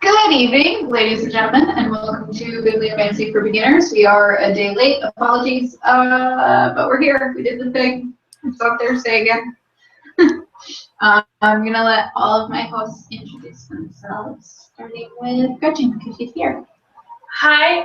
Good evening, ladies and gentlemen, and welcome to Bibliomancy for Beginners. We are a day late, apologies, but we're here. We did the thing. It's on Thursday again. I'm going to let all of my hosts introduce themselves, starting with Gretchen, because she's here. Hi,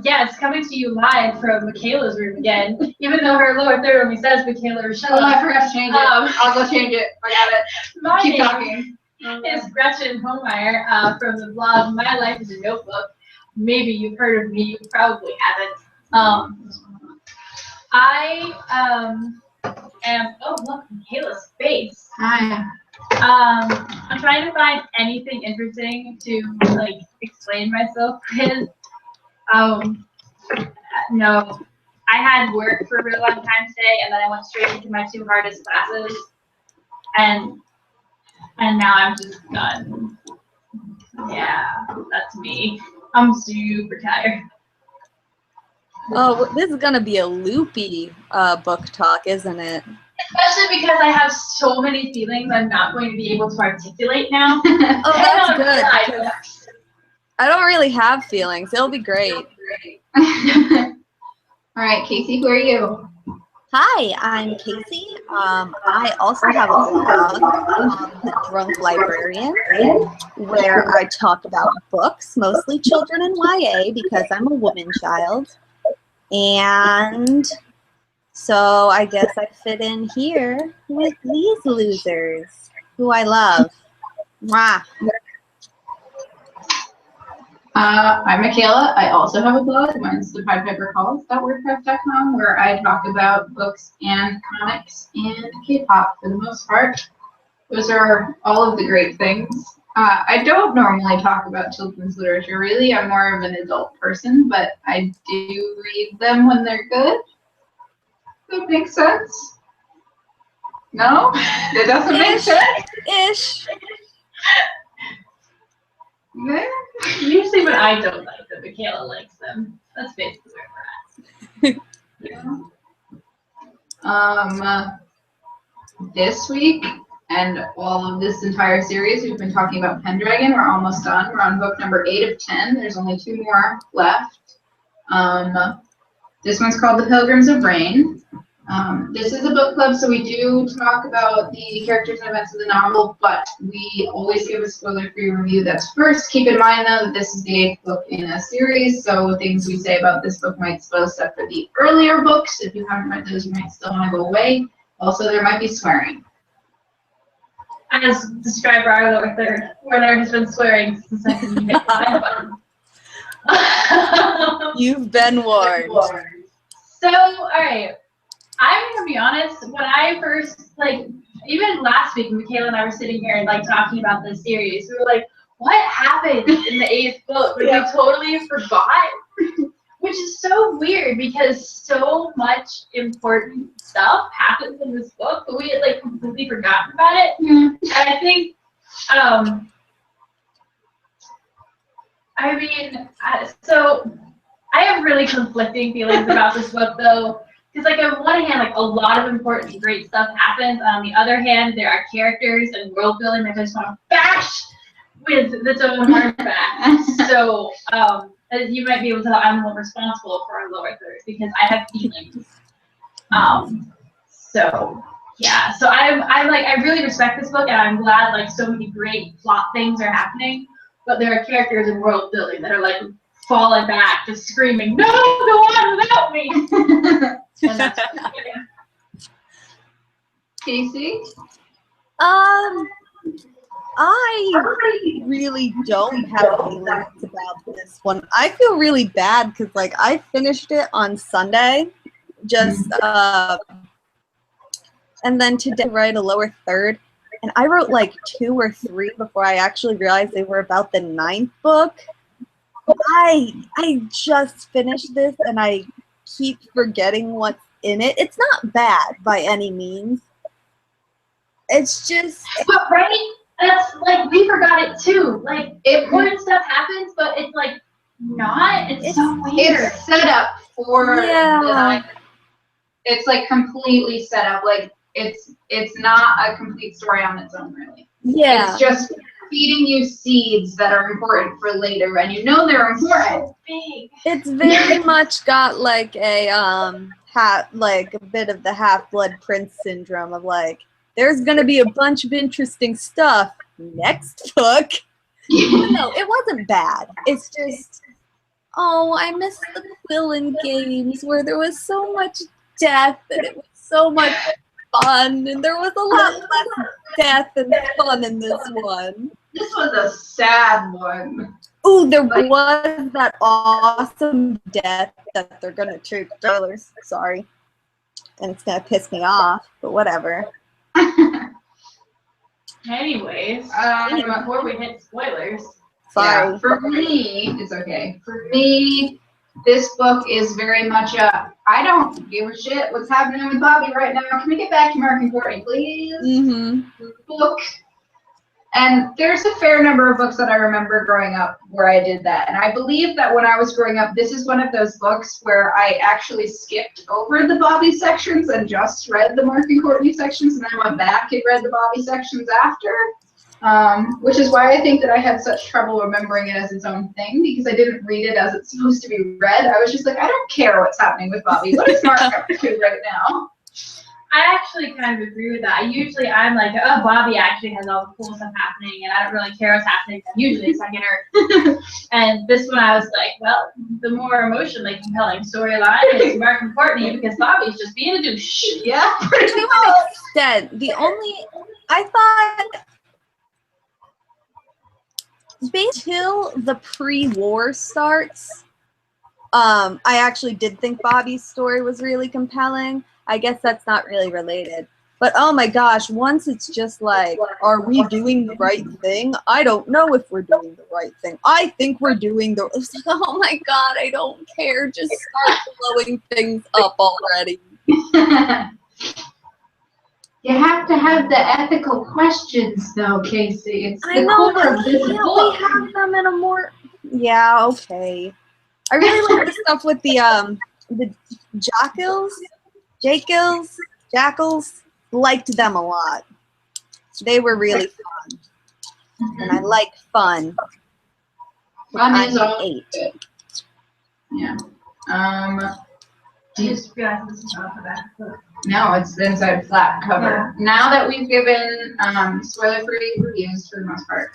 yeah, it's coming to you live from Michaela's room again, even though her lower third only says Michaela Rochelle. Oh, I forgot to change it. I'll go change it. I got it. My Keep name talking. is Gretchen Homeyer from the blog My Life is a Notebook. Maybe you've heard of me, you probably haven't. I am, oh look, Michaela's face. Hi. I'm trying to find anything interesting to like explain myself with. No, I had work for a real long time today, and then I went straight into my 2 hardest classes, and now I'm just done. Yeah, that's me. I'm super tired. Oh, this is gonna be a loopy book talk, isn't it? Especially because I have so many feelings I'm not going to be able to articulate now. Oh, that's good. I don't really have feelings. It'll be great. All right, Casey, who are you? Hi, I'm Casey. I also have a blog called The Drunk Librarian, where I talk about books, mostly children and YA, because I'm a woman child. And so I guess I fit in here with these losers, who I love. Mwah. I'm Michaela. I also have a blog. Mine's thepiedpipercalls.wordpress.com, where I talk about books and comics and K-pop for the most part. Those are all of the great things. I don't normally talk about children's literature, really. I'm more of an adult person, but I do read them when they're good. That makes sense? No? That doesn't make sense? Ish. Yeah. Usually when I don't like them, Michaela likes them. That's basically where we're Yeah. This week and all of this entire series, we've been talking about Pendragon. We're almost done. We're on book number 8 of 10. There's only 2 more left. This one's called The Pilgrims of Rayne. This is a book club, so we do talk about the characters and events of the novel, but we always give a spoiler-free review that's first. Keep in mind, though, that this is the 8th book in a series, so things we say about this book might spoil stuff for the earlier books. If you haven't read those, you might still want to go away. Also, there might be swearing. As described by our lower third, where there has been swearing since I can hit the button. You've been warned. So, alright. I'm gonna be honest, when I first, like, even last week, Michaela and I were sitting here and, like, talking about this series, we were like, what happened in the 8th book? Like, we totally forgot. Which is so weird because so much important stuff happens in this book, but we had, like, completely forgotten about it. Mm. And I think, so I have really conflicting feelings about this book, though. Because, like, on one hand, like, a lot of important, great stuff happens. On the other hand, there are characters and world building that I just want to bash with its own hardback. So, as you might be able to tell, I'm more responsible for our lower third because I have feelings. So, yeah. So I'm like, I really respect this book, and I'm glad, like, so many great plot things are happening. But there are characters and world building that are, like, falling back, just screaming, "No, go on without me!" And that's Casey? I really don't have feelings about this one. I feel really bad because, like, I finished it on Sunday, and then today I write a lower third, and I wrote like 2 or 3 before I actually realized they were about the 9th book. I just finished this, and I keep forgetting what's in it. It's not bad by any means. It's just... But, right? That's, like, we forgot it, too. Like, important stuff happens, but it's, like, not. It's so weird. It's set up for the... It's, like, completely set up. Like, it's not a complete story on its own, really. Yeah. It's just feeding you seeds that are important for later, and you know they're important. Big. It's very much got like a like a bit of the Half-Blood Prince syndrome of like, there's gonna be a bunch of interesting stuff next book. No, it wasn't bad. It's just, oh, I miss the Quillen games where there was so much death and it was so much fun, and there was a lot less death and fun in this one. This was a sad one. Ooh, there was that awesome death that they're gonna treat spoilers. Sorry. And it's gonna piss me off, but whatever. Anyways, before we hit spoilers. Sorry. Yeah, for me, it's okay. For me, this book is very much a, I don't give a shit what's happening with Bobby right now. Can we get back to Mark and Courtney, please? Book. And there's a fair number of books that I remember growing up where I did that. And I believe that when I was growing up, this is one of those books where I actually skipped over the Bobby sections and just read the Mark and Courtney sections, and then went back and read the Bobby sections after. Which is why I think that I had such trouble remembering it as its own thing, because I didn't read it as it's supposed to be read. I was just like, I don't care what's happening with Bobby. What is Mark up to right now? I actually kind of agree with that. I'm like, oh, Bobby actually has all the cool stuff happening, and I don't really care what's happening. I'm usually a second her. And this one, I was like, well, the more emotionally compelling storyline is Mark and Courtney, because Bobby's just being a douche. Yeah, To an extent, I thought, until the pre-war starts, I actually did think Bobby's story was really compelling. I guess that's not really related. But oh my gosh, once it's just like, are we doing the right thing? I don't know if we're doing the right thing. I think we're doing the, it's like, oh my god, I don't care. Just start blowing things up already. You have to have the ethical questions, though, Casey. It's the core of this book. We have them in a more, yeah, okay. I really like the stuff with the jackals. Liked them a lot. They were really fun. And I like fun. Fun is I'm all 8. Yeah. I just realized this is not the back book. No, it's the inside flat cover. Yeah. Now that we've given spoiler-free reviews for the most part.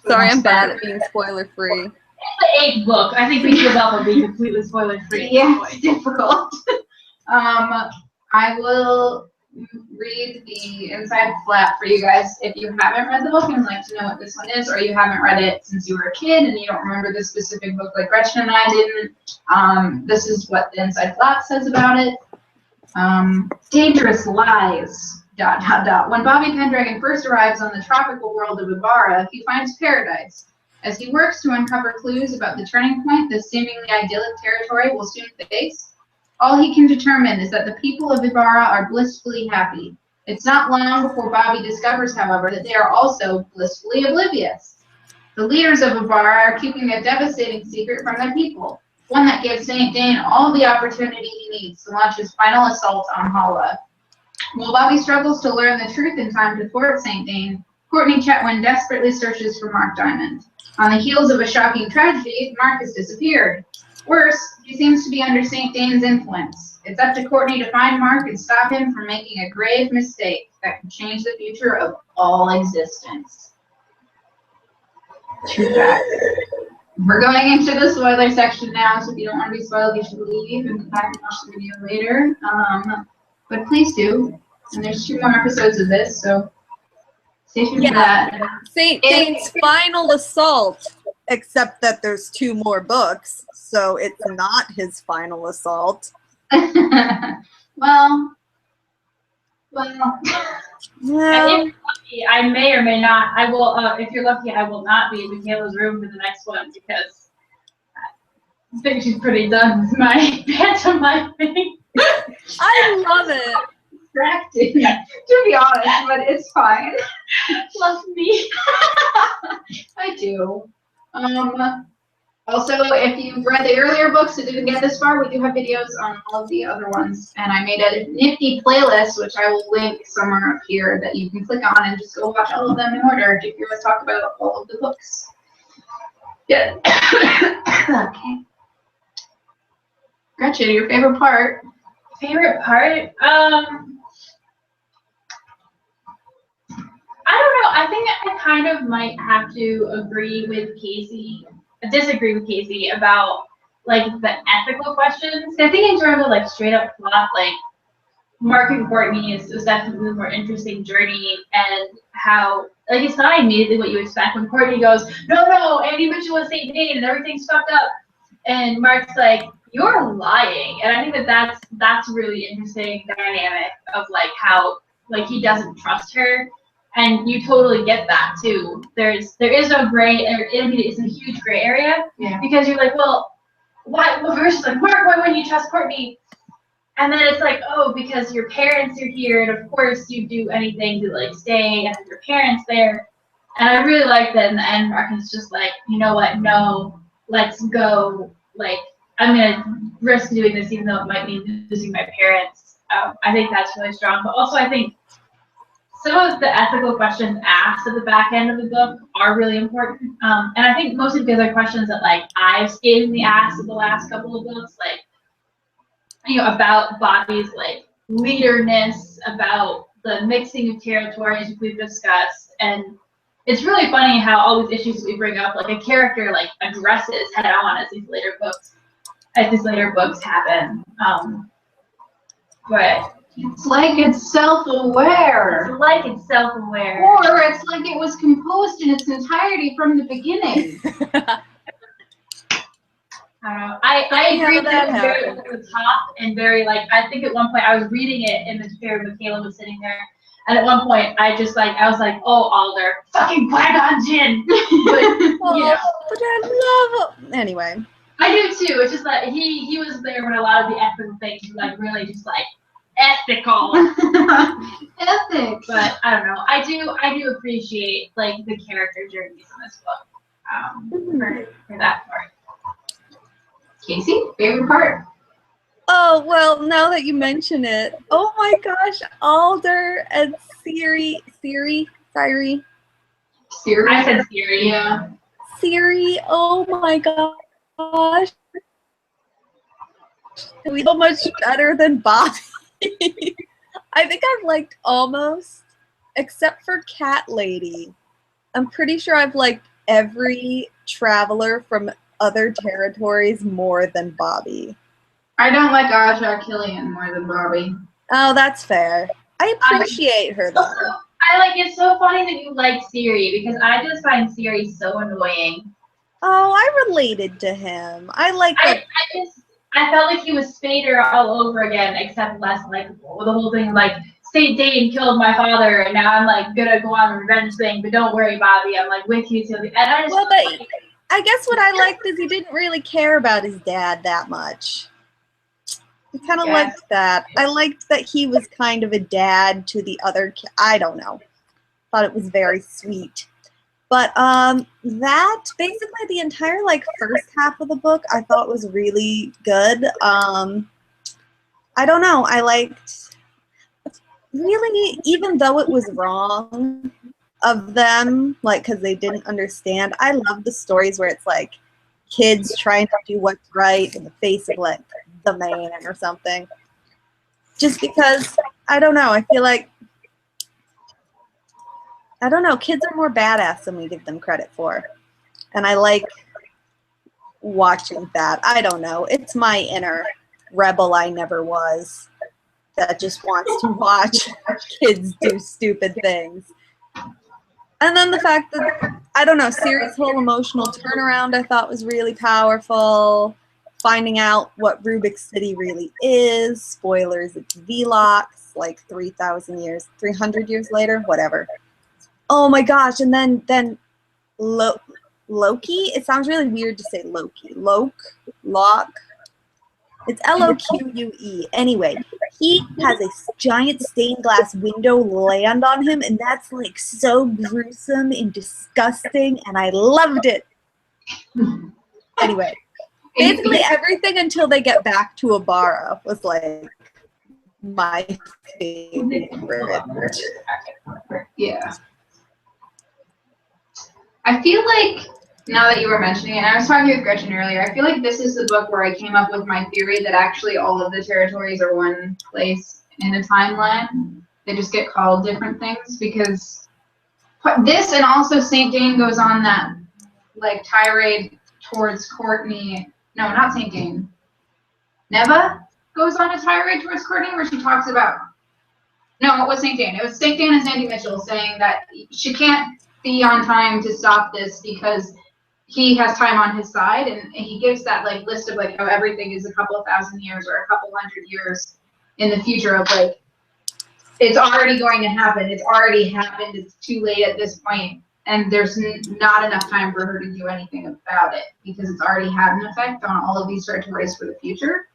Sorry, I'm bad at being spoiler-free. It's the 8th book. I think we give up on being completely spoiler-free. Yeah, it's difficult. I will read the inside flat for you guys. If you haven't read the book and would like to know what this one is, or you haven't read it since you were a kid and you don't remember the specific book like Gretchen and I didn't, this is what the inside flat says about it. Dangerous lies, ... When Bobby Pendragon first arrives on the tropical world of Ibarra, he finds paradise. As he works to uncover clues about the turning point this seemingly idyllic territory will soon face, all he can determine is that the people of Ibarra are blissfully happy. It's not long before Bobby discovers, however, that they are also blissfully oblivious. The leaders of Ibarra are keeping a devastating secret from their people, one that gives Saint Dane all the opportunity he needs to launch his final assault on Hala. While Bobby struggles to learn the truth in time to thwart Saint Dane, Courtney Chetwynd desperately searches for Mark Diamond. On the heels of a shocking tragedy, Mark has disappeared. Worse, he seems to be under Saint Dane's influence. It's up to Courtney to find Mark and stop him from making a grave mistake that could change the future of all existence. Too bad. We're going into the spoiler section now, so if you don't want to be spoiled, you should leave and come back and watch the video later. But please do. And there's 2 more episodes of this, so stay tuned for that. Saint Dane's final assault, except that there's 2 more books, so it's not his final assault. Well. If lucky, I may or may not. I will. If you're lucky, I will not be in Michaela's room for the next one because I think she's pretty done with my pantomiming. I love it. Distracting, to be honest, but it's fine. Love me. I do. Also, if you've read the earlier books that didn't get this far, we do have videos on all of the other ones. And I made a nifty playlist, which I will link somewhere up here that you can click on and just go watch all of them in order to hear us talk about all of the books. Yeah. Okay. Gretchen, your favorite part? Favorite part? I don't know. I think I kind of might have to disagree with Casey about like the ethical questions. I think in terms of like straight up plot, like Mark and Courtney is definitely a more interesting journey, and how like it's not immediately what you expect when Courtney goes, no, Andy Mitchell was St. Jane and everything's fucked up, and Mark's like, you're lying. And I think that's really interesting dynamic of like how like he doesn't trust her, and you totally get that too. There is no gray, it's a huge gray area, because you're like, well, why? Well, first it's like, Mark, why wouldn't you trust Courtney? And then it's like, oh, because your parents are here, and of course you do anything to like stay and have your parents there. And I really like that in the end, Mark is just like, you know what? No, let's go. Like, I'm gonna risk doing this, even though it might mean losing my parents. I think that's really strong. But also, I think some of the ethical questions asked at the back end of the book are really important. And I think mostly because they're questions that like I've scathingly asked in the last couple of books, like, you know, about Bobby's like leaderness, about the mixing of territories we've discussed. And it's really funny how all these issues that we bring up, like a character like addresses head on as these later books happen. But it's like it's self-aware. It's like it's self-aware. Or it's like it was composed in its entirety from the beginning. I don't know. I agree that it's very over the top and very like, I think at one point I was reading it in the chair, Michaela was sitting there, and at one point I was like, oh, Alder, fucking Qui-Gon Jinn. But, you know. But I love it. Anyway. I do too. It's just that he was there when a lot of the ethical things were like really just like ethical. Ethics. But I don't know. I do appreciate like the character journeys in this book. For that part. Casey, favorite part? Oh, well, now that you mention it, oh my gosh, Alder and Siri. Siri? I said Siri. Yeah. Siri, oh my gosh. So much better than Bobby. I think I've liked almost, except for Cat Lady. I'm pretty sure I've liked every traveler from other territories more than Bobby. I don't like Aja Killian more than Bobby. Oh, that's fair. I appreciate her though. I like, it's so funny that you like Siri, because I just find Siri so annoying. Oh, I related to him. I like that. I felt like he was Spader all over again, except less likable. The whole thing like, St. Dane killed my father, and now I'm like gonna go on a revenge thing, but don't worry, Bobby, I'm like with you till the end. I guess what I liked is he didn't really care about his dad that much. I kind of liked that. I liked that he was kind of a dad to the other I don't know. Thought it was very sweet. But that, basically the entire like first half of the book I thought was really good. I don't know. I liked, really, even though it was wrong of them, like, because they didn't understand, I love the stories where it's like kids trying to do what's right in the face of like the man or something. Just because, I don't know, I feel like, I don't know, kids are more badass than we give them credit for. And I like watching that. I don't know, it's my inner rebel I never was that just wants to watch kids do stupid things. And then the fact that, I don't know, Siri's whole emotional turnaround I thought was really powerful. Finding out what Rubik's City really is. Spoilers, it's Velox, like 300 years later, whatever. Oh my gosh, and then Loki? It sounds really weird to say Loki. Locke. It's L-O-Q-U-E. Anyway, he has a giant stained glass window land on him, and that's like so gruesome and disgusting, and I loved it. Anyway, basically everything until they get back to Abara was like my favorite. Yeah. I feel like, now that you were mentioning it, and I was talking with Gretchen earlier, I feel like this is the book where I came up with my theory that actually all of the territories are one place in a timeline. They just get called different things, because this and also St. Jane goes on that like tirade towards Courtney. No, not St. Jane. Neva goes on a tirade towards Courtney where she talks about, no, it was St. Jane. It was St. Jane and Sandy Mitchell saying that she can't be on time to stop this because he has time on his side, and he gives that like list of like how everything is a couple of thousand years or a couple hundred years in the future of like, it's already going to happen. It's already happened. It's too late at this point, and there's not enough time for her to do anything about it because it's already had an effect on all of these territories for the future,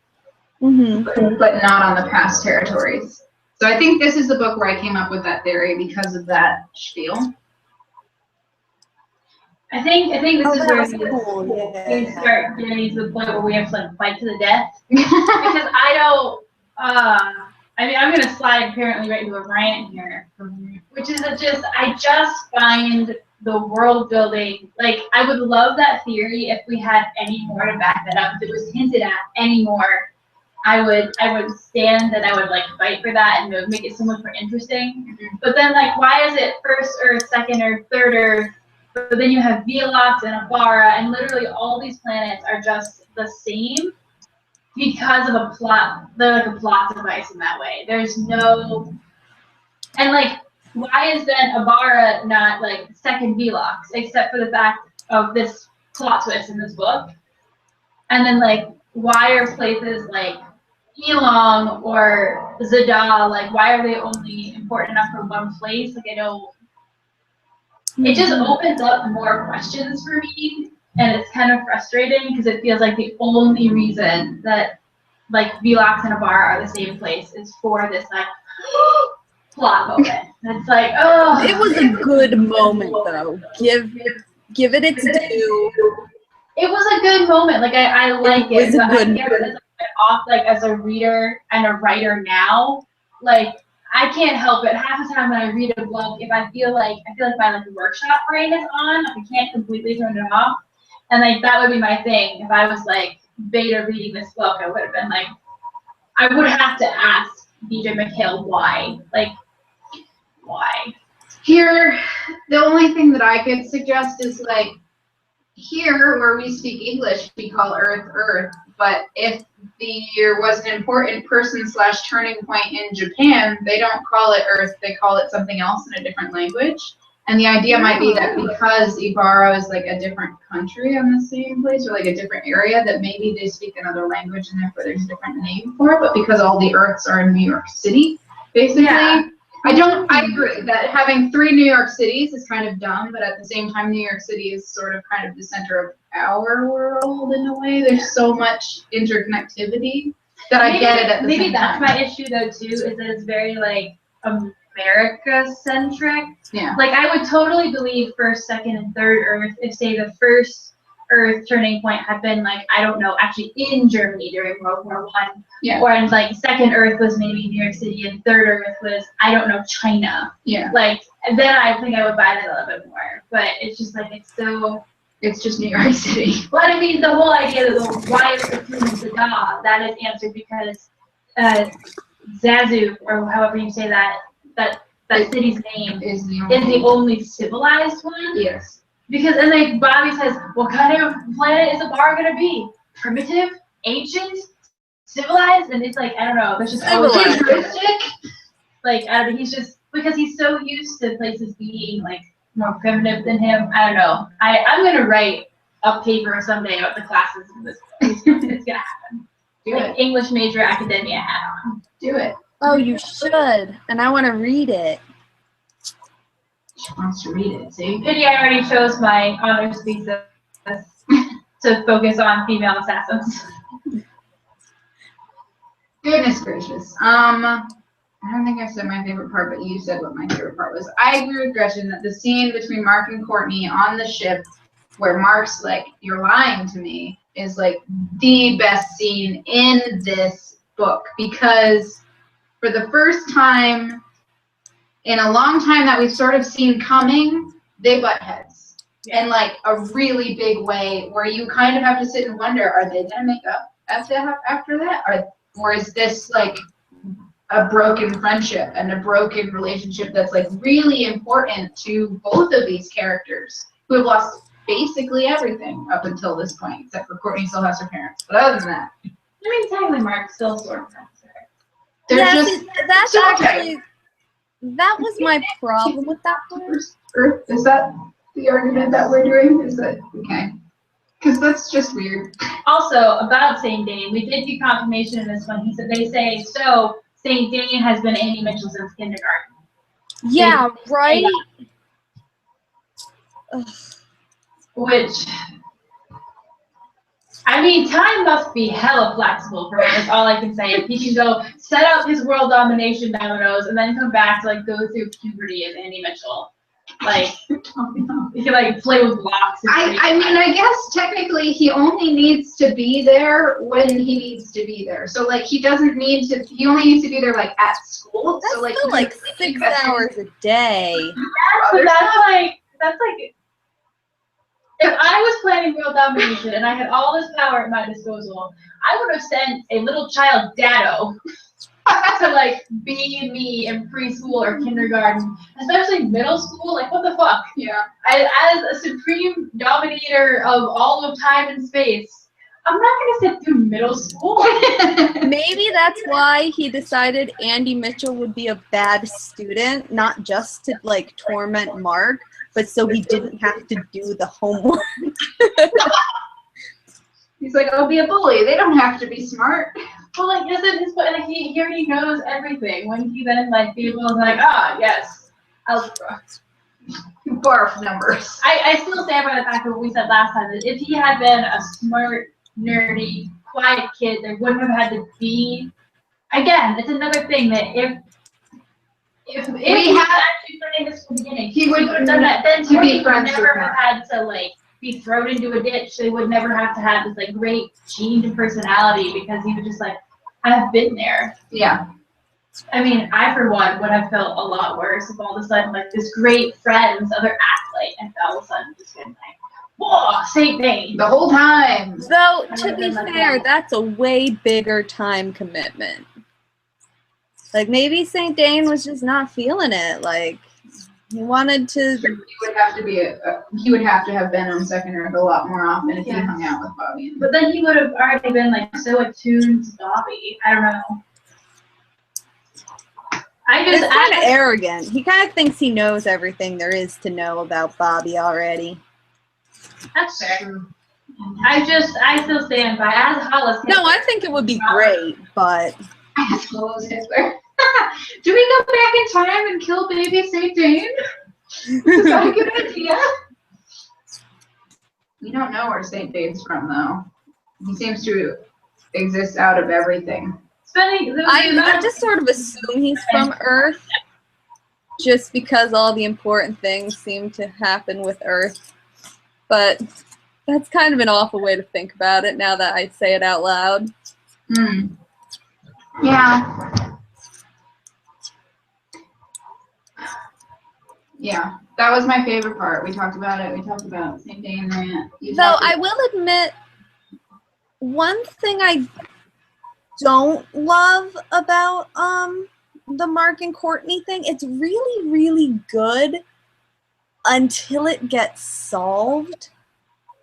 but not on the past territories. So I think this is the book where I came up with that theory because of that spiel. I think this is where we start getting to the point where we have to like fight to the death. Because I don't, I mean, I'm gonna slide apparently right into a rant here, which is that I just find the world building, like, I would love that theory if we had any more to back that up. If it was hinted at any more, I would stand and I would like fight for that, and it would make it so much more interesting. But then like, why is it first Earth, second Earth, third Earth? But then you have Velox and Abara, and literally all these planets are just the same because of a plot. They're like a plot device in that way. There's no, and like, why is then Abara not like second Velox, except for the fact of this plot twist in this book? And then like, why are places like Elong or Zada, like, why are they only important enough for one place? Like, I know it just opens up more questions for me, and it's kind of frustrating because it feels like the only reason that like Velox and Abara are the same place is for this like plot moment. It's like, oh, it was a good moment though. Give it its due. It was a good moment. Like I like it. But I guess as off like as a reader and a writer now, like I can't help it. Half the time when I read a book, if I feel like my like workshop brain is on, like I can't completely turn it off. And like that would be my thing. If I was like beta reading this book, I would have been like, I would have to ask DJ McHale why. Like, why? Here, the only thing that I could suggest is like, here where we speak English, we call Earth Earth. But if there was an important person / turning point in Japan, they don't call it Earth, they call it something else in a different language. And the idea might be that because Ibara is like a different country on the same place, or like a different area, that maybe they speak another language and therefore there's a different name for it. But because all the Earths are in New York City, basically. Yeah. I agree that having 3 New York cities is kind of dumb, but at the same time, New York City is sort of kind of the center of our world in a way. There's so much interconnectivity that I get it at the same time. Maybe that's my issue though too, is that it's very like America-centric. Yeah. Like I would totally believe first, second, and third Earth if say the first Earth turning point had been like, I don't know, actually in Germany during World War I. Yeah. Or in like second Earth was maybe New York City and third Earth was, I don't know, China. Yeah. Like, and then I think I would buy that a little bit more. But it's just like, it's just New York City. But I mean, the whole idea that why is the human Zada, that is answered because Zazu, or however you say that city's name is the only civilized one. Yes. Because, and like Bobby says, what kind of planet is Abara gonna be? Primitive? Ancient? Civilized? And it's like, I don't know, there's just futuristic. Like, I don't know, he's just, because he's so used to places being like more primitive than him. I don't know. I'm gonna write a paper someday about the classes in this place. It's gonna happen. Do it. English major academia hat on. Do it. Oh, you should. And I want to read it. She wants to read it, see? Pity I already chose my honors thesis to focus on female assassins. Goodness gracious. I don't think I said my favorite part, but you said what my favorite part was. I agree with Gretchen that the scene between Mark and Courtney on the ship where Mark's like, "You're lying to me," is like the best scene in this book, because for the first time in a long time that we've sort of seen coming, they butt heads. In like a really big way, where you kind of have to sit and wonder, are they gonna make up after that? Or is this like a broken friendship and a broken relationship that's like really important to both of these characters who have lost basically everything up until this point, except for Courtney still has her parents. But other than that, I mean, technically, Mark still sort of has her. they're Yeah, just see, that's so actually that was my problem with that part. Earth. Is that the argument that we're doing? Is that okay? Because that's just weird. Also, about St. Dane, we did get confirmation in this one. He said they say, so St. Dane has been Annie Mitchell since kindergarten. Yeah, right. Which, I mean, time must be hella flexible for him. That's all I can say. If he can go set up his world domination dominoes and then come back to like go through puberty as Annie Mitchell. Like, he can like play with blocks. I mean, I guess technically he only needs to be there when he needs to be there. So like he doesn't need to. He only needs to be there like at school. That's so like still like 6 hours a day. But that's like. If I was planning world domination and I had all this power at my disposal, I would have sent a little child Dado to like be me in preschool or kindergarten, especially middle school. Like, what the fuck? Yeah. As a supreme dominator of all of time and space, I'm not gonna sit through middle school. Maybe that's why he decided Andy Mitchell would be a bad student, not just to like torment Mark, but so he didn't have to do the homework. He's like, I'll be a bully. They don't have to be smart. Well, like, isn't his like he already knows everything. When he then like people is like, yes, algebra. Barf numbers. I still stand by the fact of what we said last time, that if he had been a smart, nerdy, quiet kid, there wouldn't have had to be. Again, it's another thing that if we had actually planning this from the beginning, he would have done that. Then to be would friends never with have had to like be thrown into a ditch. They would never have to have this like great change in personality because he would just like have been there. Yeah. I mean, I for one would have felt a lot worse if all of a sudden like this great friend's other acolyte and all of a sudden just been like, whoa, St. Dane. The whole time. Though, to be fair, that's a way bigger time commitment. Like, maybe St. Dane was just not feeling it. Like, he wanted to... He would have to have been on Second Earth a lot more often if he hung out with Bobby. But then he would have already been, like, so attuned to Bobby. I don't know. He's kind of arrogant. He kind of thinks he knows everything there is to know about Bobby already. That's fair. I still stand by as Hollis. No, I think it would be great, but... As Hollis Hitler. Do we go back in time and kill baby St. Dane? Is that a good idea? We don't know where St. Dane's from, though. He seems to exist out of everything. I just sort of assume he's from Earth, just because all the important things seem to happen with Earth. But that's kind of an awful way to think about it now that I say it out loud. Hmm. Yeah. Yeah, that was my favorite part. We talked about it. We talked about St. Dane rant. Though I will admit, one thing I don't love about the Mark and Courtney thing, it's really, really good until it gets solved.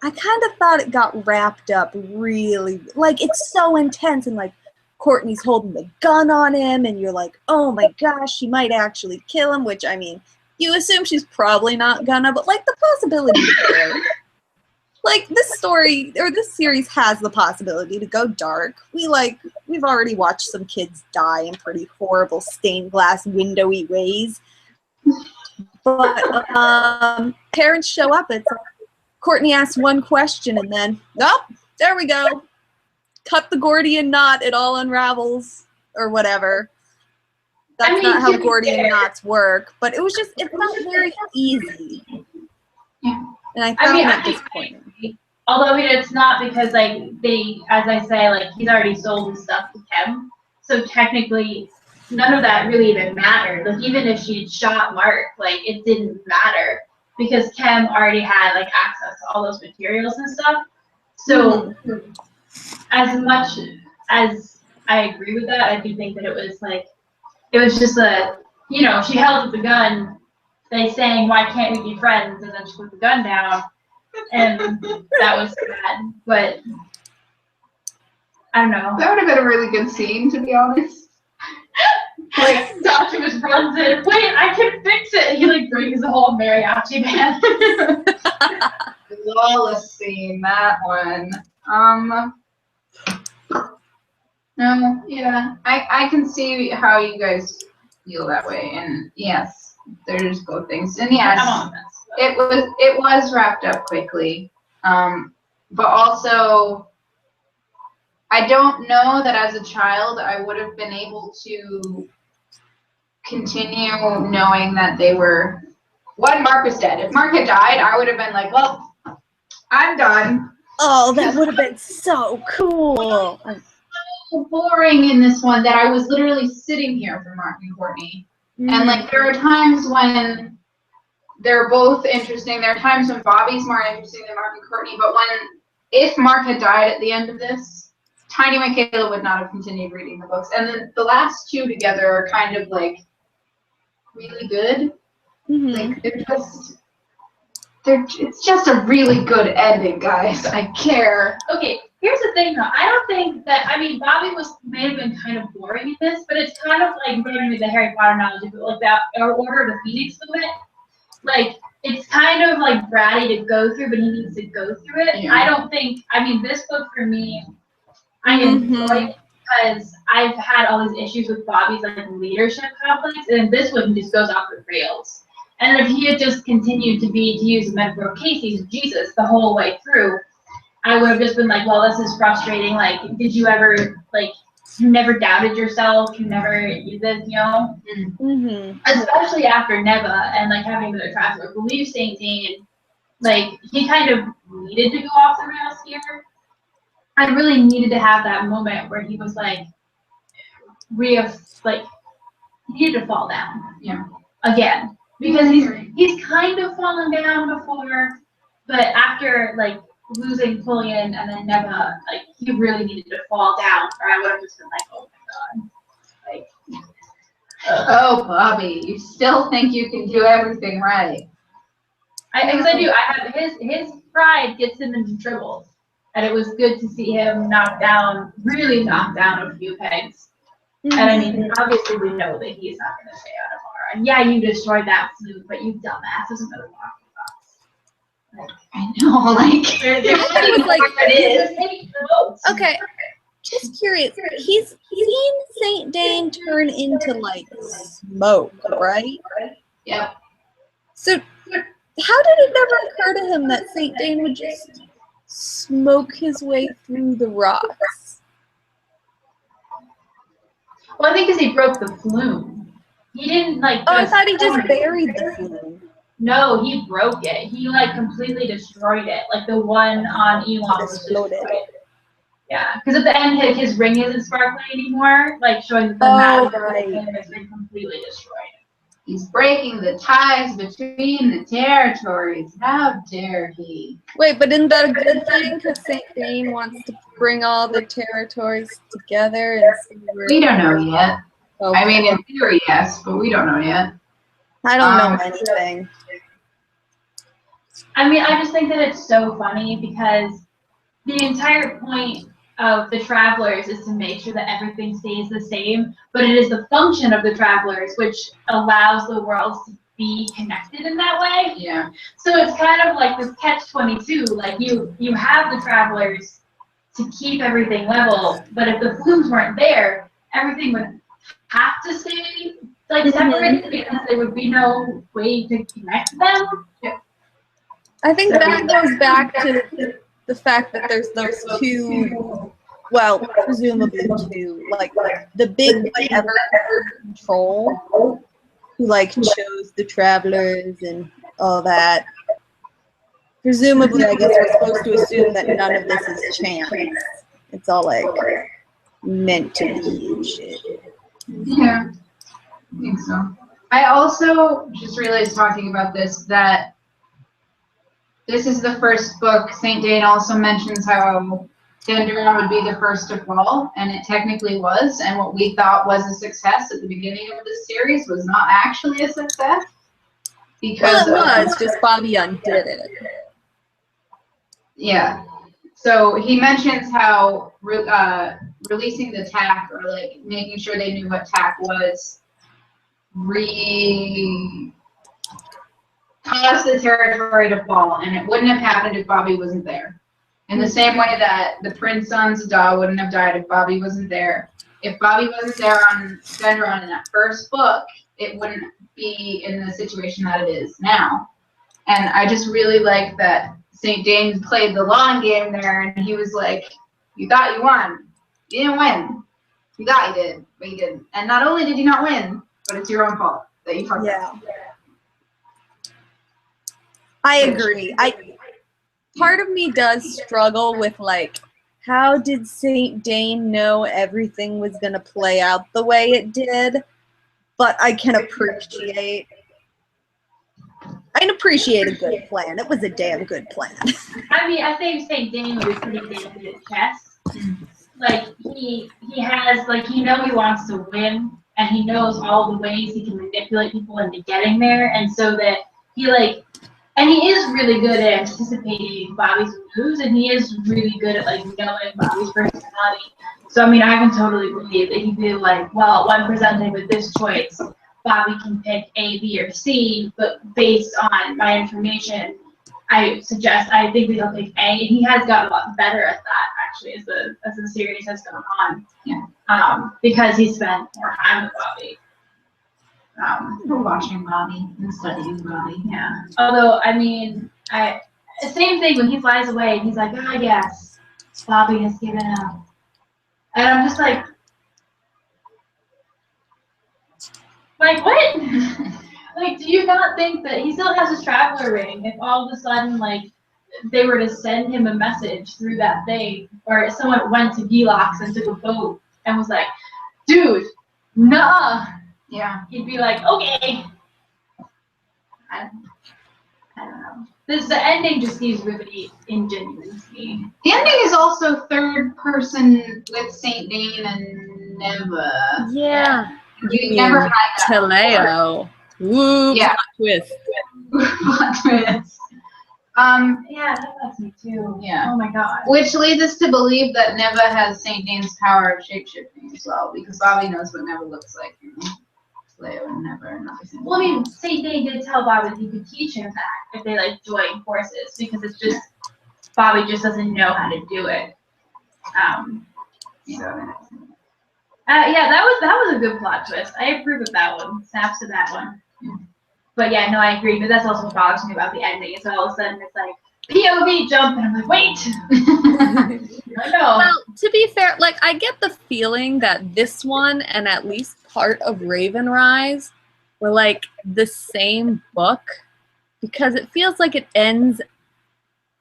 I kind of thought it got wrapped up really, like, it's so intense, and like Courtney's holding the gun on him and you're like, oh my gosh, she might actually kill him, which, I mean, you assume she's probably not gonna, but like the possibility is there. Like, this story, or this series has the possibility to go dark. We've already watched some kids die in pretty horrible stained glass windowy ways. But parents show up, it's like, Courtney asks one question and then, oh, there we go. Cut the Gordian knot, it all unravels, or whatever. That's not how Gordian knots work, but it was just, it felt very easy. Yeah. And I found that I disappointing. although I mean, it's not because like they, as I say, like he's already sold his stuff to Kim, so technically none of that really even mattered. Like even if she shot Mark, like it didn't matter because Kim already had like access to all those materials and stuff. So as much as I agree with that, I do think that it was just a, you know, she held up the gun, they saying, why can't we be friends? And then she put the gun down. And that was sad. But I don't know. That would have been a really good scene, to be honest. Like Optimus runs in, wait, I can fix it. He like brings the whole mariachi band. Flawless scene, that one. No, yeah, I can see how you guys feel that way, and yes, there's both things, and yes, it was wrapped up quickly, but also, I don't know that as a child I would have been able to continue knowing that they were. Mark was dead. If Mark had died, I would have been like, well, I'm done. Oh, that would have been so cool. Boring in this one that I was literally sitting here for Mark and Courtney. And like there are times when they're both interesting. There are times when Bobby's more interesting than Mark and Courtney. But if Mark had died at the end of this, Tiny Michaela would not have continued reading the books. And then the last two together are kind of like really good. Like it's just a really good ending, guys. I care. Okay, here's the thing though. I don't think that, I mean, Bobby may have been kind of boring in this, but it's kind of like maybe the Harry Potter knowledge, but like that Order of the Phoenix movement. Like, it's kind of like bratty to go through, but he needs to go through it. Yeah. I don't think, I mean, this book for me, I enjoy because I've had all these issues with Bobby's like leadership complex, and this one just goes off the rails. And if he had just continued to use the metaphor of Casey's Jesus the whole way through, I would have just been like, well, this is frustrating. Like, did you ever, like, you never doubted yourself? You never did this, you know? Especially after Neva and, like, having the traveler believe St. Dane, like, he kind of needed to go off the rails here. I really needed to have that moment where he was, like, he needed to fall down. Yeah. Again. Because he's kind of fallen down before, but after like losing Pullian and then Neva, like he really needed to fall down, or I would have just been like, oh my god, like. Oh, Bobby, you still think you can do everything right? Because I do. I have his pride gets him into trouble, and it was good to see him really knock down a few pegs. And I mean, obviously we know that he's not going to stay out of horror. And yeah, you destroyed that flute, but you dumbass isn't going to walk with us. Like, I know, like, okay, just curious. He's seen St. Dane turn into like smoke, right? Yep. So how did it never occur to him that St. Dane would just smoke his way through the rocks? Well, I think because he broke the flume. He didn't like. Oh, I thought he just buried the flume. No, he broke it. He like completely destroyed it. Like the one on Elon exploded. Yeah, because at the end his ring isn't sparkling anymore, like showing that the magic has been completely destroyed. He's breaking the ties between the territories. How dare he? Wait, but isn't that a good thing? Because St. Dane wants to bring all the territories together and see where... We don't know yet. Okay. I mean, in theory, yes, but we don't know yet. I don't know anything. I mean, I just think that it's so funny because the entire point of the travelers is to make sure that everything stays the same, but it is the function of the travelers which allows the worlds to be connected in that way. Yeah. So it's kind of like this catch-22. Like you have the travelers to keep everything level, but if the flumes weren't there, everything would have to stay like separated because there would be no way to connect them. Yeah. I think that goes back to the fact that there's those two, well, presumably two, like the big whatever control who like chose the travelers and all that. Presumably, I guess we're supposed to assume that none of this is chance. It's all like meant to be and shit. Yeah, I think so. I also just realized talking about this that this is the first book. St. Dane also mentions how Pendragon would be the first to fall, and it technically was. And what we thought was a success at the beginning of this series was not actually a success. Because Well, it was, just Bobby undid it. Yeah. So he mentions how releasing the tack, or like making sure they knew what tack was, caused the territory to fall, and it wouldn't have happened if Bobby wasn't there. In the same way that the Prince Sons Da wouldn't have died if Bobby wasn't there. If Bobby wasn't there on Pendragon in that first book, it wouldn't be in the situation that it is now. And I just really like that St. Dane played the long game there, and he was like, you thought you won. You didn't win. You thought you did, but you didn't. And not only did you not win, but it's your own fault that you fucked up. I agree. Part of me does struggle with, like, how did St. Dane know everything was going to play out the way it did? But I can appreciate a good plan. It was a damn good plan. I mean, I think St. Dane was pretty damn good at chess. Like, he has, like, he wants to win, and he knows all the ways he can manipulate people into getting there, and so that he, like, and he is really good at anticipating Bobby's moves, and he is really good at, like, knowing Bobby's personality. So, I mean, I can totally believe that he'd be like, well, when presented with this choice, Bobby can pick A, B, or C, but based on my information, I think he'll pick A, and he has gotten a lot better at that, actually, as the series has gone on. Yeah. Because he spent more time with Bobby. For watching Bobby and studying Bobby. Yeah. Although, I mean, same thing when he flies away and he's like, oh, yes, Bobby has given up. And I'm just like what? Like, do you not think that he still has his traveler ring? If all of a sudden, like, they were to send him a message through that thing, or if someone went to Velox and took a boat and was like, dude, nah. Yeah. He'd be like, okay. I don't know. The ending just seems really ingenuine to me. The ending is also third person with St. Dane and Neva. Yeah. You never had that. Teleo. Woo, Yeah. plot twist. Plot twist. Yeah, that was me too. Yeah. Oh my god. Which leads us to believe that Neva has St. Dane's power of shapeshifting as well, because Bobby knows what Neva looks like. Leo and Neva and everything. Well, I mean, St. Dane did tell Bobby that he could teach him that if they, like, join forces, because it's just, Bobby just doesn't know how to do it. Yeah, that was a good plot twist. I approve of that one. Snaps to that one. But yeah, no, I agree. But that's also what bothers me about the ending. So all of a sudden it's like POV jump, and I'm like, wait. I know. Well, to be fair, like, I get the feeling that this one and at least part of Raven Rise were like the same book, because it feels like it ends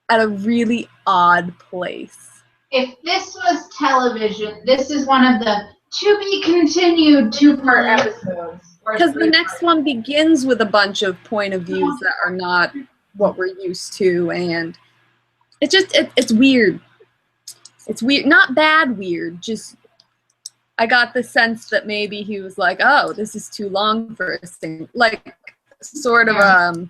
at a really odd place. If this was television, this is one of the to be continued 2-part episodes. Because the next one begins with a bunch of point of views that are not what we're used to, and it just, it's weird. It's weird, not bad weird, just I got the sense that maybe he was like, oh, this is too long for a thing. Like, sort of,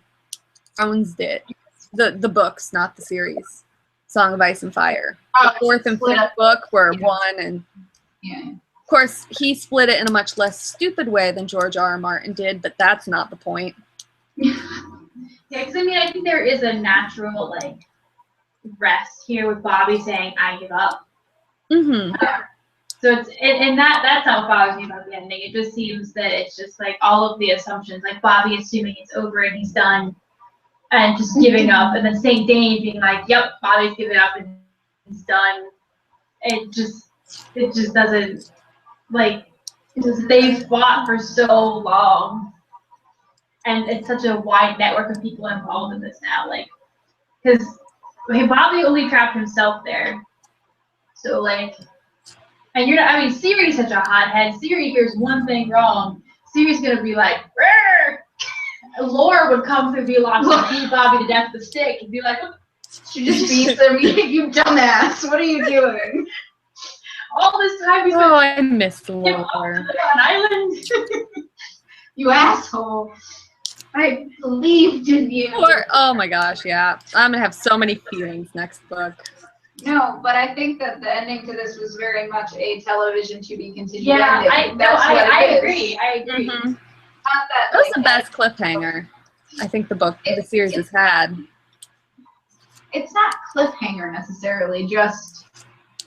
Thrones did. The books, not the series. Song of Ice and Fire. The fourth and fifth book were one, and of course, he split it in a much less stupid way than George R. R. Martin did, but that's not the point. Yeah, because I mean, I think there is a natural, like, rest here with Bobby saying, I give up. Mm-hmm. So it's, and that's not what bothers me about the ending. It just seems that it's just like all of the assumptions, like Bobby assuming it's over and he's done, and just giving up, and then St. Dane being like, yep, Bobby's giving up and he's done. It just doesn't, like, they've fought for so long, and it's such a wide network of people involved in this now. Like, because Bobby only trapped himself there. So like, and you're not, I mean, Siri's such a hothead. Siri hears one thing wrong. Siri's gonna be like, "Rrr!" Laura would come through Bibliomancy and beat Bobby to death with a stick and be like, She just beats him. You dumbass. What are you doing? all this time he's Oh, been I miss on Laura. an island. You asshole. I believed in you. Or, oh my gosh, yeah. I'm gonna have so many feelings next book. No, but I think that the ending to this was very much a television to be continued Yeah, ending. That's what I it is. agree. I agree. Mm-hmm. Not that, That was like, the best cliffhanger I think the series has had. It's not cliffhanger necessarily, just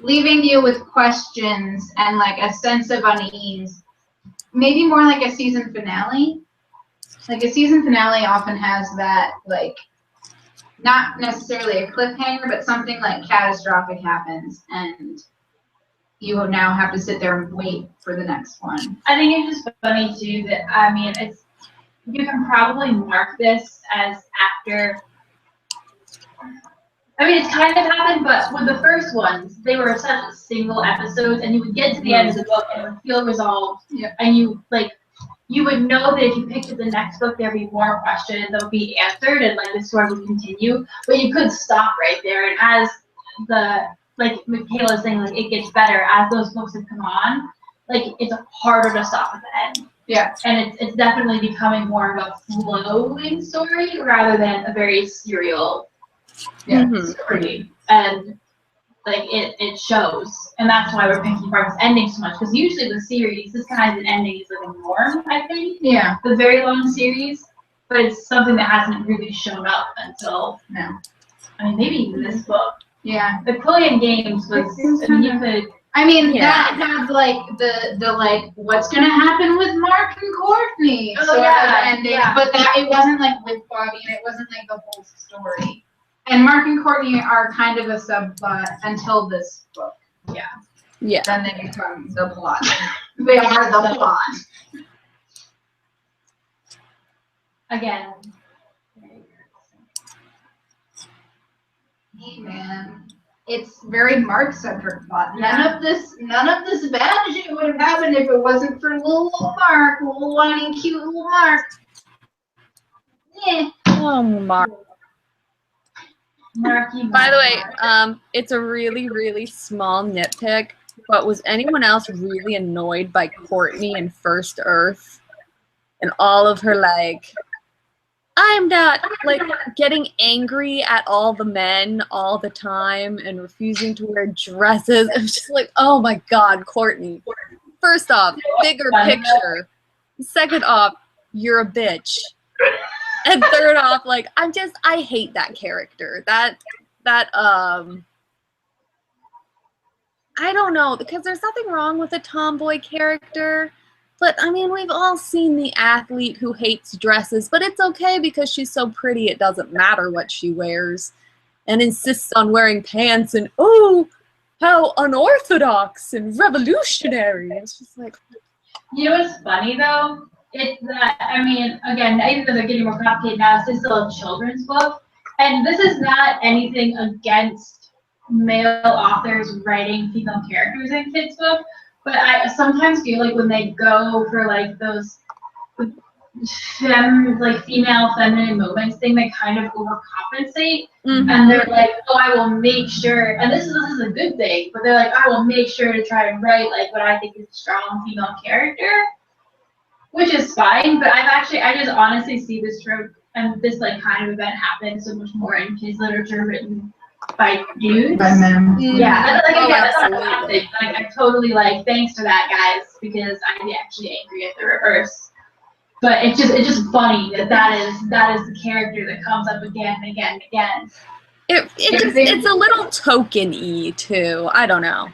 leaving you with questions and like a sense of unease. Maybe more like a season finale. Like a season finale often has that, like, not necessarily a cliffhanger, but something like catastrophic happens and you now have to sit there and wait for the next one. I think it's just funny too that, I mean, you can probably mark this as after. I mean, it's kind of happened, but with the first ones, they were such single episodes, and you would get to the end of the book and it would feel resolved. Yeah. And you would know that if you picked up the next book, there'd be more questions that would be answered, and like the story would continue. But you could stop right there, and as like Michaela's saying, like it gets better as those books have come on. Like it's harder to stop at the end. Yeah. And it's definitely becoming more of a flowing story rather than a very serial story. And like it shows. And that's why we're picking apart this ending so much. Because usually with series, this kind of an ending is like a norm, I think. Yeah. The very long series. But it's something that hasn't really shown up until No. I mean maybe even this book. Yeah. The Quillian Games was I mean you could that had like the like what's gonna happen with Mark and Courtney sort of ending, but that it wasn't like with Bobby and it wasn't like the whole story. And Mark and Courtney are kind of a subplot until this book. Yeah. Yeah. Then they become the plot. They are the plot. again. Hey man. It's very Mark-centric plot. None of this bad shit would have happened if it wasn't for little Mark, little whiny cute little Mark. Yeah. Oh, Mark. Marky By the way, it's a really, really small nitpick, but was anyone else really annoyed by Courtney in First Earth and all of her like, I'm not like getting angry at all the men all the time and refusing to wear dresses? It was just like, oh my God, Courtney. First off, bigger picture. Second off, you're a bitch. And third off, like I hate that character. That I don't know, because there's nothing wrong with a tomboy character. But, I mean, we've all seen the athlete who hates dresses, but it's okay because she's so pretty it doesn't matter what she wears, and insists on wearing pants and, oh, how unorthodox and revolutionary. It's just like... You know what's funny, though? It's that, I mean, again, even though they're getting more complicated now, it's still a children's book. And this is not anything against male authors writing female characters in kids' books. But I sometimes feel like when they go for like those female feminine moments thing, they kind of overcompensate. And they're like, oh, I will make sure, and this is a good thing, but they're like, I will make sure to try and write like what I think is a strong female character, which is fine. But I just honestly see this trope and this like kind of event happen so much more in kids literature written by dudes. By men. Yeah, that's absolutely. not like I totally like thanks for that, guys, because I'm actually angry at the reverse. But it's just funny that is the character that comes up again and again and again. It's a little token-y too. I don't know.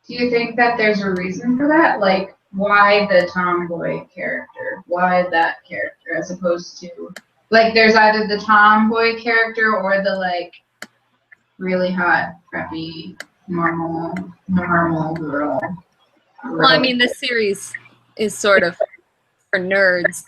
Do you think that there's a reason for that? Like, why the tomboy character? Why that character as opposed to, like, there's either the tomboy character or the, like, really hot, preppy, normal girl. Well, I mean, this series is sort of for nerds.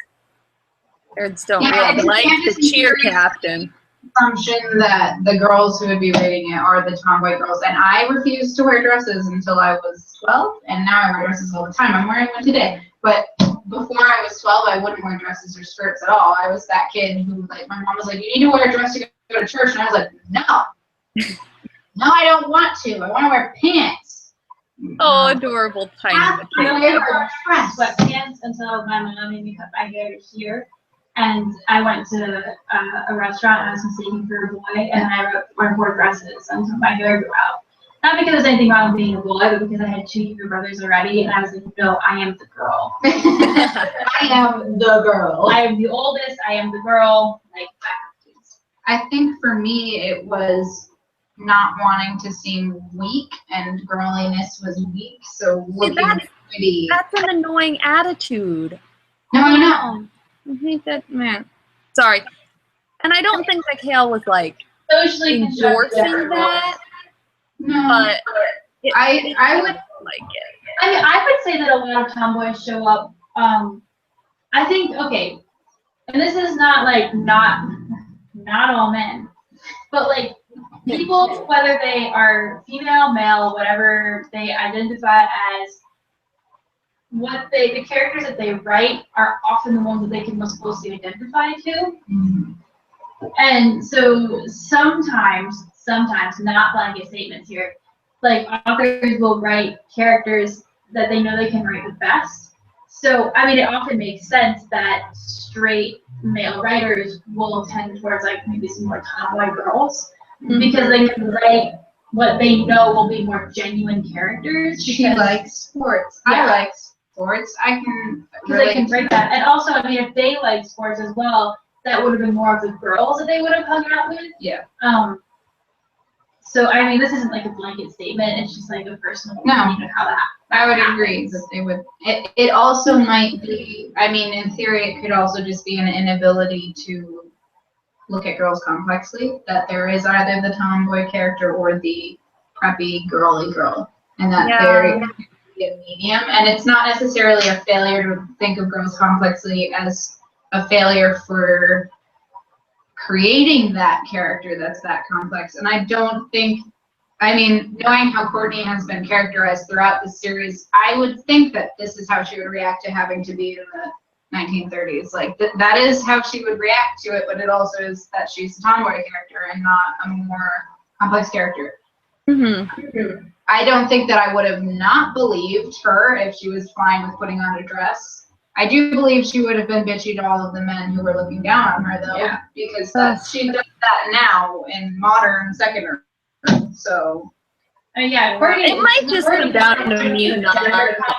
Nerds don't really like the cheer captain. assumption that the girls who would be reading it are the tomboy girls, and I refused to wear dresses until I was 12, and now I wear dresses all the time. I'm wearing one today, but before I was 12, I wouldn't wear dresses or skirts at all. I was that kid who, like, my mom was like, you need to wear a dress to go to church, and I was like, no. No, I don't want to. I want to wear pants. Oh, adorable tiny I Michaela. wear sweatpants until my mom made me cut my hair to here. And I went to a restaurant and I was mistaken for a boy, and I wore dresses until my hair grew out. Not because there's anything wrong with being a boy, but because I had 2 younger brothers already, and I was like, no, I am the girl. I am the girl. I am the oldest, I am the girl. Like, I think for me, it was not wanting to seem weak, and girliness was weak, so looking pretty. That's an annoying attitude. No, I know. I hate that, man. Sorry. And I don't think Michaela was, like, socially endorsing that, No, but I would like it. I mean, I would say that a lot of tomboys show up. I think, okay, and this is not like not all men, but like people, whether they are female, male, whatever they identify as, the characters that they write are often the ones that they can most closely identify to. Mm-hmm. And so sometimes, not blanket statements here, like authors will write characters that they know they can write the best. So, I mean, it often makes sense that straight male writers will tend towards like maybe some more tomboy girls, because they can write what they know will be more genuine characters. She likes sports. Yeah. I like sports. I can because they can break that. And also, I mean, if they like sports as well, that would have been more of the girls that they would have hung out with. Yeah. So I mean, this isn't like a blanket statement. It's just like a personal opinion of how that. I would agree that they would. It also might be. I mean, in theory, it could also just be an inability to look at girls complexly. That there is either the tomboy character or the preppy girly girl, and that there is a medium. And it's not necessarily a failure to think of girls complexly as a failure for creating that character that's that complex. And I don't think, I mean, knowing how Courtney has been characterized throughout the series, I would think that this is how she would react to having to be in the 1930s. Like, that is how she would react to it, but it also is that she's a tomboy character and not a more complex character. Mm-hmm. I don't think that I would have not believed her if she was fine with putting on a dress. I do believe she would have been bitchy to all of the men who were looking down on her, though, because she does that now in modern second Earth. So, yeah, it might just come down to me not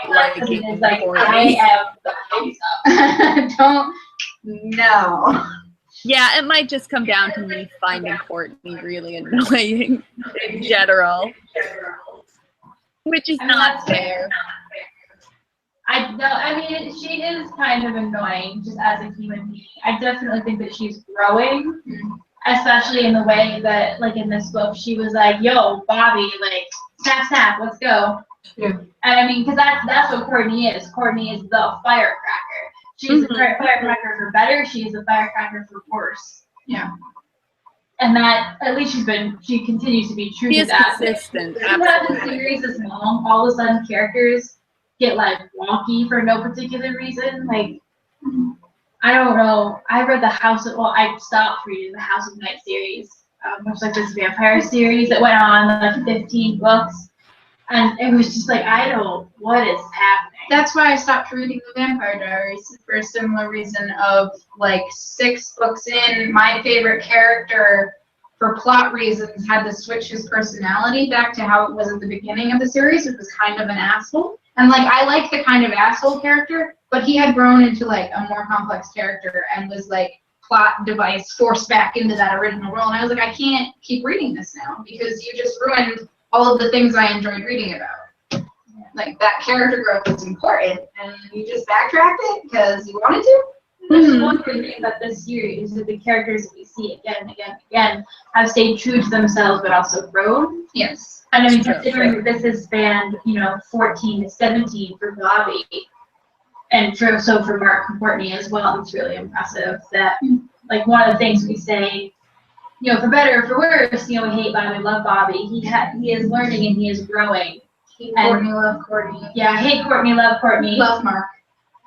liking like I am the don't know. Yeah, it might just come down to me finding Courtney really annoying in general, which is not fair. I mean, she is kind of annoying just as a human being. I definitely think that she's growing, especially in the way that, like, in this book, she was like, yo, Bobby, like, snap, snap, let's go. Yeah. And I mean, because that's what Courtney is. Courtney is the firecracker. She's a firecracker for better. She's a firecracker for worse. Yeah. And that, at least she continues to be true to that. She is consistent. Sometimes the series is long, all of a sudden characters get like wonky for no particular reason. Like, I don't know. I read I stopped reading the House of Night series, which is like this vampire series that went on like 15 books. And it was just like, what is happening? That's why I stopped reading the Vampire Diaries, for a similar reason of, like, 6 books in, my favorite character, for plot reasons, had to switch his personality back to how it was at the beginning of the series, which was kind of an asshole. And, like, I like the kind of asshole character, but he had grown into, like, a more complex character and was, like, plot device forced back into that original role. And I was like, I can't keep reading this now because you just ruined all of the things I enjoyed reading about. Like, that character growth is important, and you just backtracked it because you wanted to? There's one good thing about this series is that the characters that we see again and again and again have stayed true to themselves but also grown. Yes. And I mean, considering this has spanned, 14 to 17 for Bobby, and so for Mark and Courtney as well, it's really impressive that, like, one of the things we say you know, for better or for worse, you know, we hate Bobby, we love Bobby. He is learning and he is growing. Hate Courtney, love Courtney. Yeah, hate Courtney, love Courtney. Love Mark.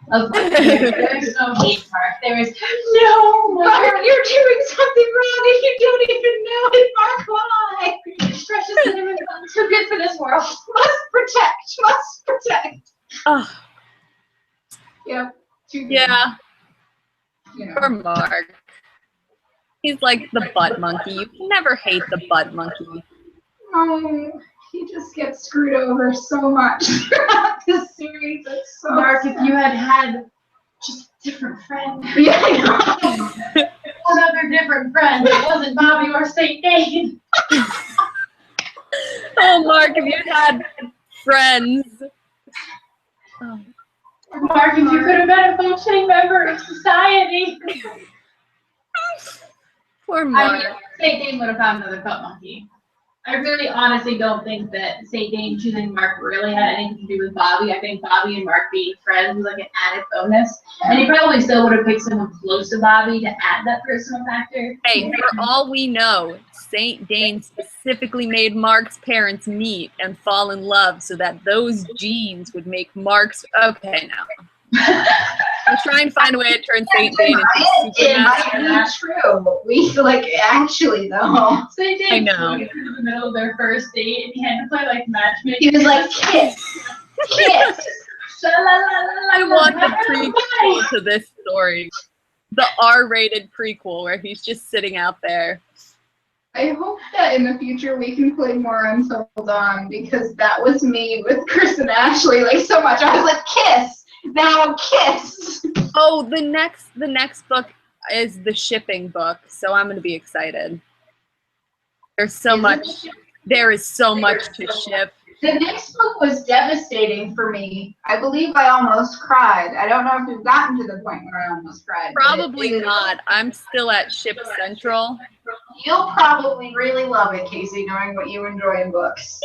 Love Mark. There's no hate Mark. There is no Mark. You're doing something wrong and you don't even know it, Mark. Why? Precious cinnamon buns, too good for this world. Must protect. Must protect. Oh, Yep. Too good. yeah. You know. Poor Mark. He's like the butt monkey. You can never hate the butt monkey. Oh, he just gets screwed over so much throughout this series. It's so Mark, sad. if you had just a different friend. Yeah, I know. Another different friend. It wasn't Bobby or St. Dane. Oh, Mark, if you had friends. Oh. Mark, if you could have been a functioning member of society. Poor I Mark. mean, St. Dane would have found another butt monkey. I really honestly don't think that St. Dane choosing Mark really had anything to do with Bobby. I think Bobby and Mark being friends was like an added bonus. And he probably still would have picked someone close to Bobby to add that personal factor. Hey, for all we know, St. Dane specifically made Mark's parents meet and fall in love so that those genes would make Mark's... Okay, now. I'm trying to find a way to turn St. Dane into a It might supermaster. be true. We like actually though. St. Dane I know. in the middle of their first date and he had to play like matchmaking. He was like kiss, kiss. I want the prequel to this story. The R-rated prequel where he's just sitting out there. I hope that in the future we can play more Until Dawn because that was me with Chris and Ashley like so much. I was like kiss. Now kiss. Oh, the next book is the shipping book, so I'm gonna be excited. There's so much. There is so much to ship. The next book was devastating for me. I believe I almost cried. I don't know if we've gotten to the point where I almost cried. but Probably not. I'm still at Ship Central. You'll probably really love it, Casey, knowing what you enjoy in books.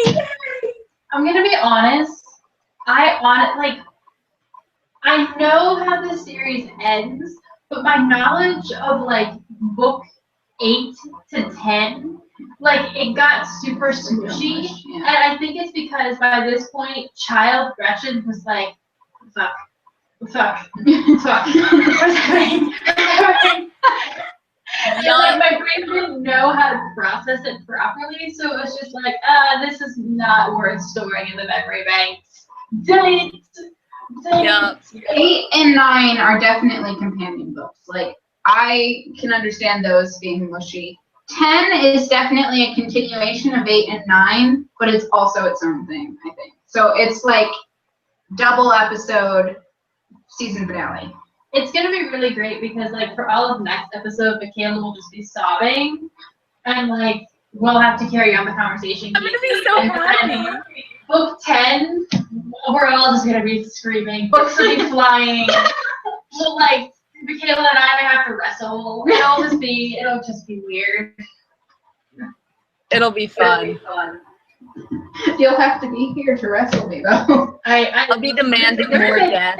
Yay! I'm gonna be honest. I know how the series ends, but my knowledge of like book 8 to 10, like it got super smushy. And I think it's because by this point, child Gretchen was like, fuck. What's happening? Like my brain didn't know how to process it properly, so it was just like, this is not worth storing in the memory bank. Delete. Yeah. 8 and 9 are definitely companion books. Like, I can understand those being mushy. 10 is definitely a continuation of 8 and 9, but it's also its own thing, I think. So it's like double episode season finale. It's gonna be really great because like for all of next episode, Michaela will just be sobbing, and like we'll have to carry on the conversation. I'm gonna be so happy. Book 10, we're all just gonna be screaming. Books will be flying. Well, like Michaela and I have to wrestle. It'll just be weird. It'll be fun. You'll have to be here to wrestle me, though. I'll be demanding more death.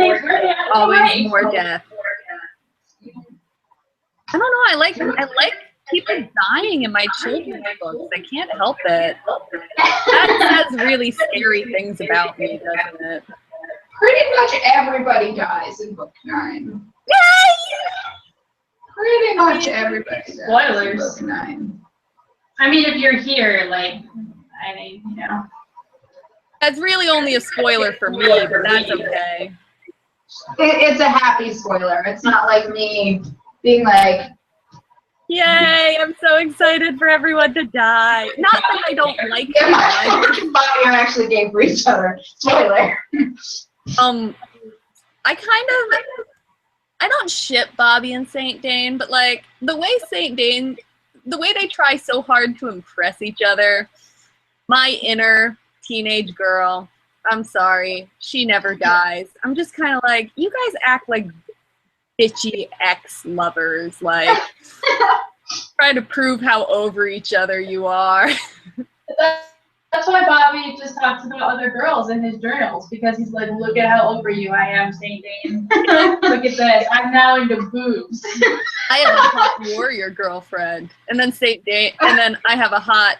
Always more death. I don't know. I like people dying in my children's books. I can't help it. That says really scary things about me, doesn't it? Pretty much everybody dies in book 9. Yay! Pretty much everybody dies Spoilers. in book 9. I mean, if you're here, like, I mean, you know. That's really only a spoiler for me, but that's okay. It's a happy spoiler. It's not like me being like, Yay! I'm so excited for everyone to die. Not that I don't like yeah, them. Mark and Bobby are actually gay for each other. Spoiler. I don't ship Bobby and St. Dane, but like the way they try so hard to impress each other, my inner teenage girl, I'm sorry, she never dies. I'm just kind of like, you guys act like bitchy ex-lovers, like try to prove how over each other you are. That's why Bobby just talks about other girls in his journals, because he's like, look at how over you I am, St. Dane. Look at this. I'm now into boobs. I have a hot warrior girlfriend, and then St. Dane, and then I have a hot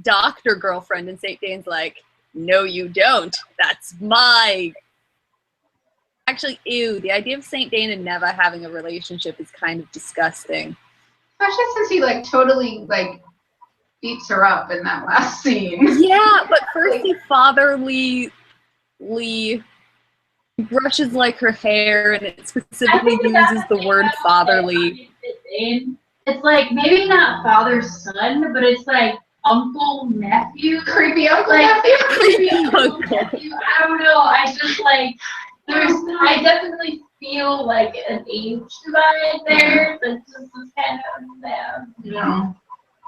doctor girlfriend, and St. Dane's like, no, you don't. That's my. Actually, ew. The idea of St. Dane and Neva having a relationship is kind of disgusting. Especially since he like totally like beats her up in that last scene. Yeah, but first he fatherly brushes like her hair, and it specifically uses the word fatherly. It's like maybe not father-son, but it's like uncle-nephew. Creepy uncle Like, nephew. creepy uncle-nephew. I don't know. I just like, I definitely feel like an age divide there. That's just kind of bad. No.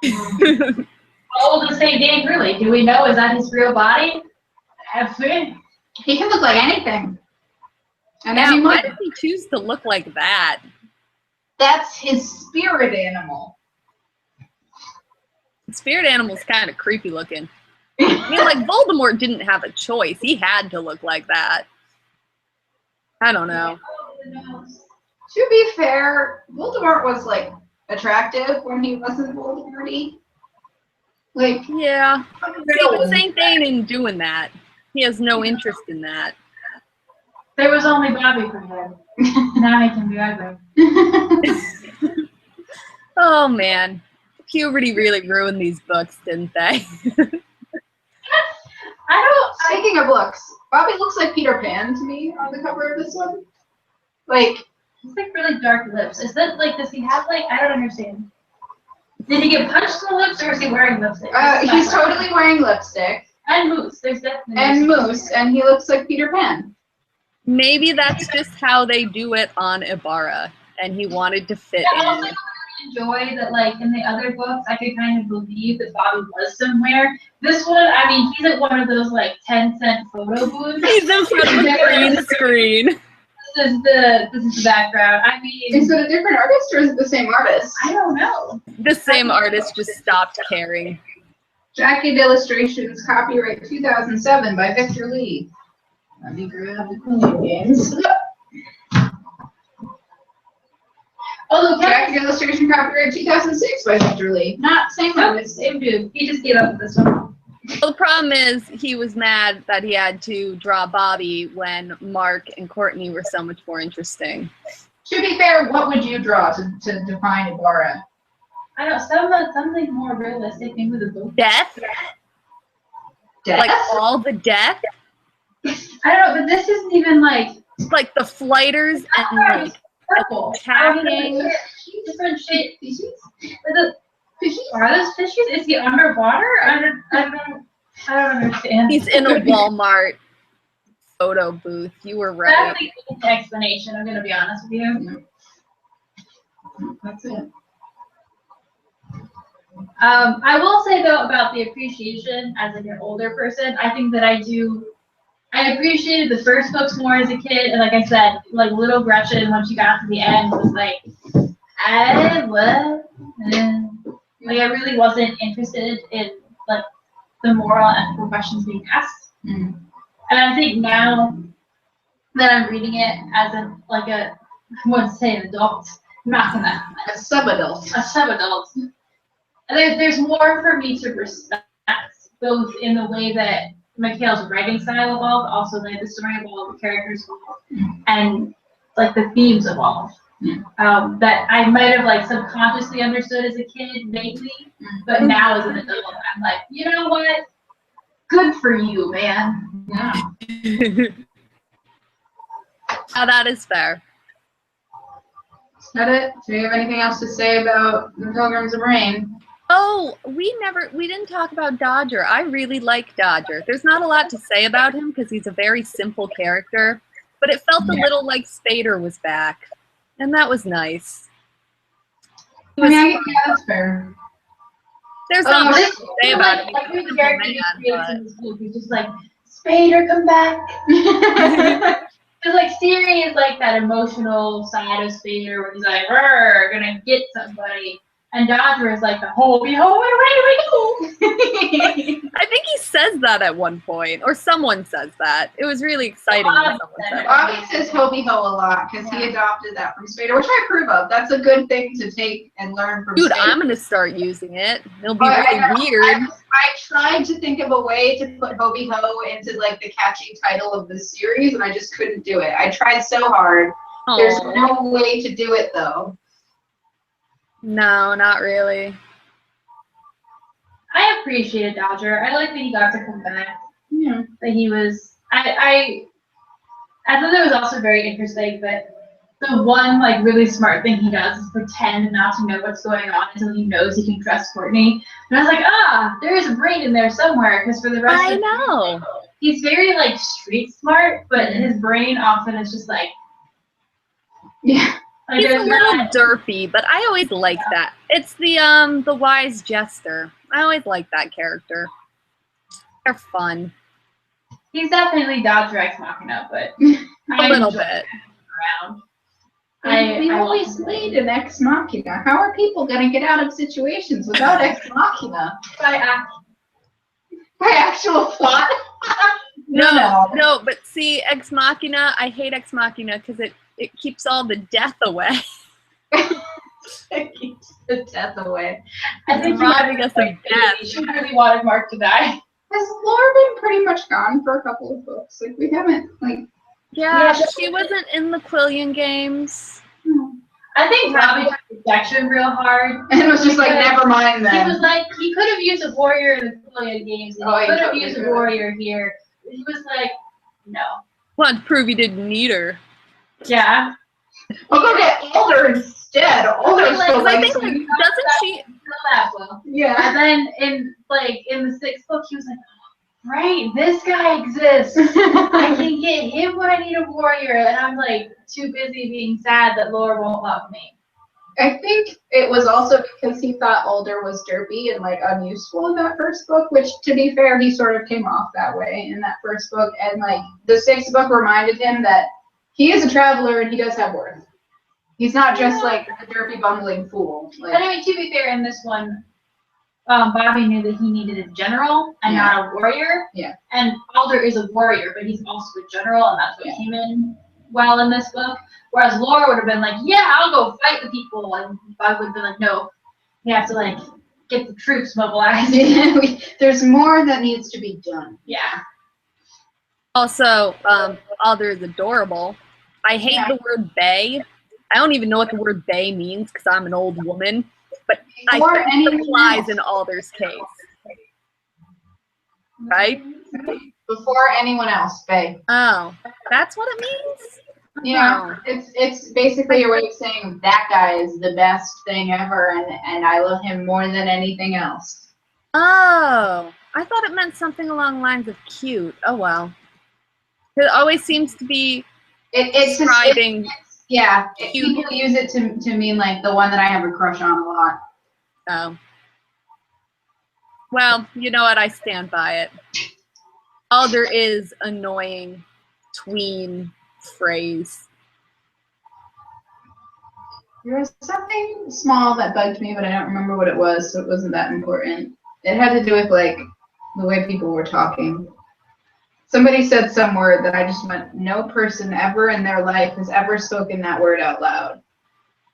How old is St. Dane really? Do we know? Is that his real body? He can look like anything. And Now, anyone. why did he choose to look like that? That's his spirit animal. The spirit animal's kind of creepy looking. I mean, like, Voldemort didn't have a choice. He had to look like that. I don't know. To be fair, Voldemort was like attractive when he wasn't Voldemort-y. Like, Yeah. See, but St. Dane ain't doing that. He has no interest in that. There was only Bobby for him. Now he can be ugly. Oh, man. Puberty really ruined these books, didn't they? Speaking of looks, Bobby looks like Peter Pan to me on the cover of this one. Like, He's like really dark lips. Is that like, does he have like, I don't understand. Did he get punched in the lips, or is he wearing lipstick? he's totally wearing lipstick. And moose. There's definitely And moose, and he looks like Peter Pan. Maybe that's just how they do it on Ibarra, and he wanted to fit Yeah, also, in. I enjoy that, like, in the other books, I could kind of believe that Bobby was somewhere. This one, I mean, he's at one of those, like, 10-cent photo booths. He's in front of a green screen. This is the background. I mean, Is it a different artist or is it the same artist? I don't know. The same artist just stopped caring. Jacket Illustrations, copyright 2007 by Victor Lee. Let me grab the Queen Games. Although Jacket Illustration, copyright 2006 by Victor Lee. Not same artist. same dude. He just gave up with this one. Well, the problem is he was mad that he had to draw Bobby when Mark and Courtney were so much more interesting. To be fair, what would you draw to define Ibarra? I don't something more realistic, maybe the book. Death? Death? Like all the death? I don't know, but this isn't even like Like the flighters and like purple. attacking. Different shade. Are those fishes? Is he underwater? I don't understand. He's in a Walmart photo booth. You were right. That's the only explanation, I'm gonna be honest with you. That's it. I will say though about the appreciation as like an older person, I think that I appreciated the first books more as a kid, and like I said, like little Gretchen when she got to the end was like, what? Like I really wasn't interested in like the moral and ethical questions being asked. Mm. And I think now that I'm reading it as I wouldn't say an adult, I'm not gonna A sub-adult. a sub-adult. There's more for me to respect, both in the way that Michaela's writing style evolved, also the story evolved, the characters evolved, and like the themes evolved. That I might have like subconsciously understood as a kid, vaguely, but now as an adult, I'm like, you know what? Good for you, man. Yeah. Now that is fair. Is that it? Do you have anything else to say about the Pilgrims of Rayne? Oh, we didn't talk about Dodger. I really like Dodger. There's not a lot to say about him because he's a very simple character, but it felt a little like Spader was back, and that was nice. Yeah, that's fair. There's not much to say about him. Like, He's a every simple character man, he creates but- in this book is just like, Spader, come back. Because like Siri is like that emotional side of Spader where he's like, "Rrr, gonna get somebody," And Dodger is like the Hobie, away we go. I think he says that at one point, or someone says that. It was really exciting when someone said it. Bobby says Hobie Ho a lot because he adopted that from Spader, which I approve of. That's a good thing to take and learn from Dude, Spader. I'm going to start using it. It'll be But really weird. I tried to think of a way to put Hobie Ho into like the catchy title of the series, and I just couldn't do it. I tried so hard. There's Aw. no way to do it though. No, not really. I appreciated Dodger. I like that he got to come back. Yeah. That he was. I thought that was also very interesting that the one like really smart thing he does is pretend not to know what's going on until he knows he can trust Courtney. And I was like, there is a brain in there somewhere, because for the rest I of know. he's very like street smart, but his brain often is just like, Yeah. like He's a there's little not. derpy, but I always like that. It's the wise jester. I always like that character. They're fun. He's definitely Dodger Ex Machina, but A little enjoy bit. around. We I always need an Ex Machina. How are people gonna get out of situations without Ex Machina? by By actual thought? No, but see, Ex Machina, I hate Ex Machina because it keeps all the death away. It keeps the death away. I think robbing us of death. she really wanted Mark to die. Has Laura been pretty much gone for a couple of books? Like we haven't like. Yeah, Yeah, she wasn't in the Quillian games. I think Bobby took rejection real hard. And it was just like, Because never mind He then. was like, he could have used a warrior in the Quillian games, and Oh, he he could have totally used a could've. warrior here. He was like, no. Want to prove he didn't need her. Yeah. I'll go get Alder instead. Alder's Like, so I think like, doesn't she? Know that well. yeah. And then in the sixth book, he was like, right, this guy exists. I can get him when I need a warrior, and I'm like too busy being sad that Laura won't love me. I think it was also because he thought Alder was derpy and like unuseful in that first book, which to be fair, he sort of came off that way in that first book. And like the sixth book reminded him that he is a traveler and he does have worth. He's not just like a derpy bumbling fool. But Like, I mean, to be fair, in this one, Bobby knew that he needed a general and not a warrior. Yeah. And Alder is a warrior, but he's also a general, and that's what came in well in this book. Whereas Laura would have been like, yeah, I'll go fight the people, and Bobby would have been like, no, you have to like get the troops mobilized. there's more that needs to be done. Yeah. Also, Alder is adorable. I hate the word bae. I don't even know what the word bae means because I'm an old woman, but I Before think it anyone applies else. in Alder's case. Right? Before anyone else, babe. Oh, that's what it means? Yeah, it's basically a way of saying that guy is the best thing ever, and I love him more than anything else. Oh, I thought it meant something along the lines of cute. Oh, well. It always seems to be It's describing cute. people use it to mean like the one that I have a crush on a lot. Oh. Well, you know what? I stand by it. Alder is annoying tween phrase. There was something small that bugged me, but I don't remember what it was, so it wasn't that important. It had to do with like the way people were talking. Somebody said some word that I just went, no person ever in their life has ever spoken that word out loud.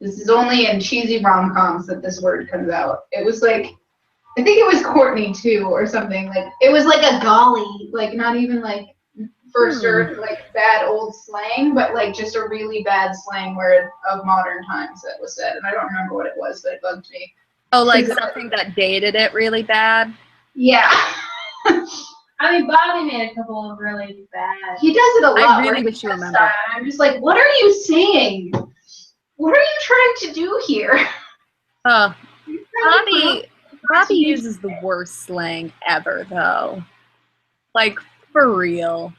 This is only in cheesy rom-coms that this word comes out. It was like, I think it was Courtney too, or something. Like it was like a golly, like not even like first or like bad old slang, but like just a really bad slang word of modern times that was said. And I don't remember what it was, but it bugged me. Oh, like something that dated it really bad? Yeah. I mean, Bobby made a couple of really bad. He does it a lot. I where really he wish you does remember. that, and I'm just like, what are you saying? What are you trying to do here? Bobby uses the worst slang ever, though. Like, for real.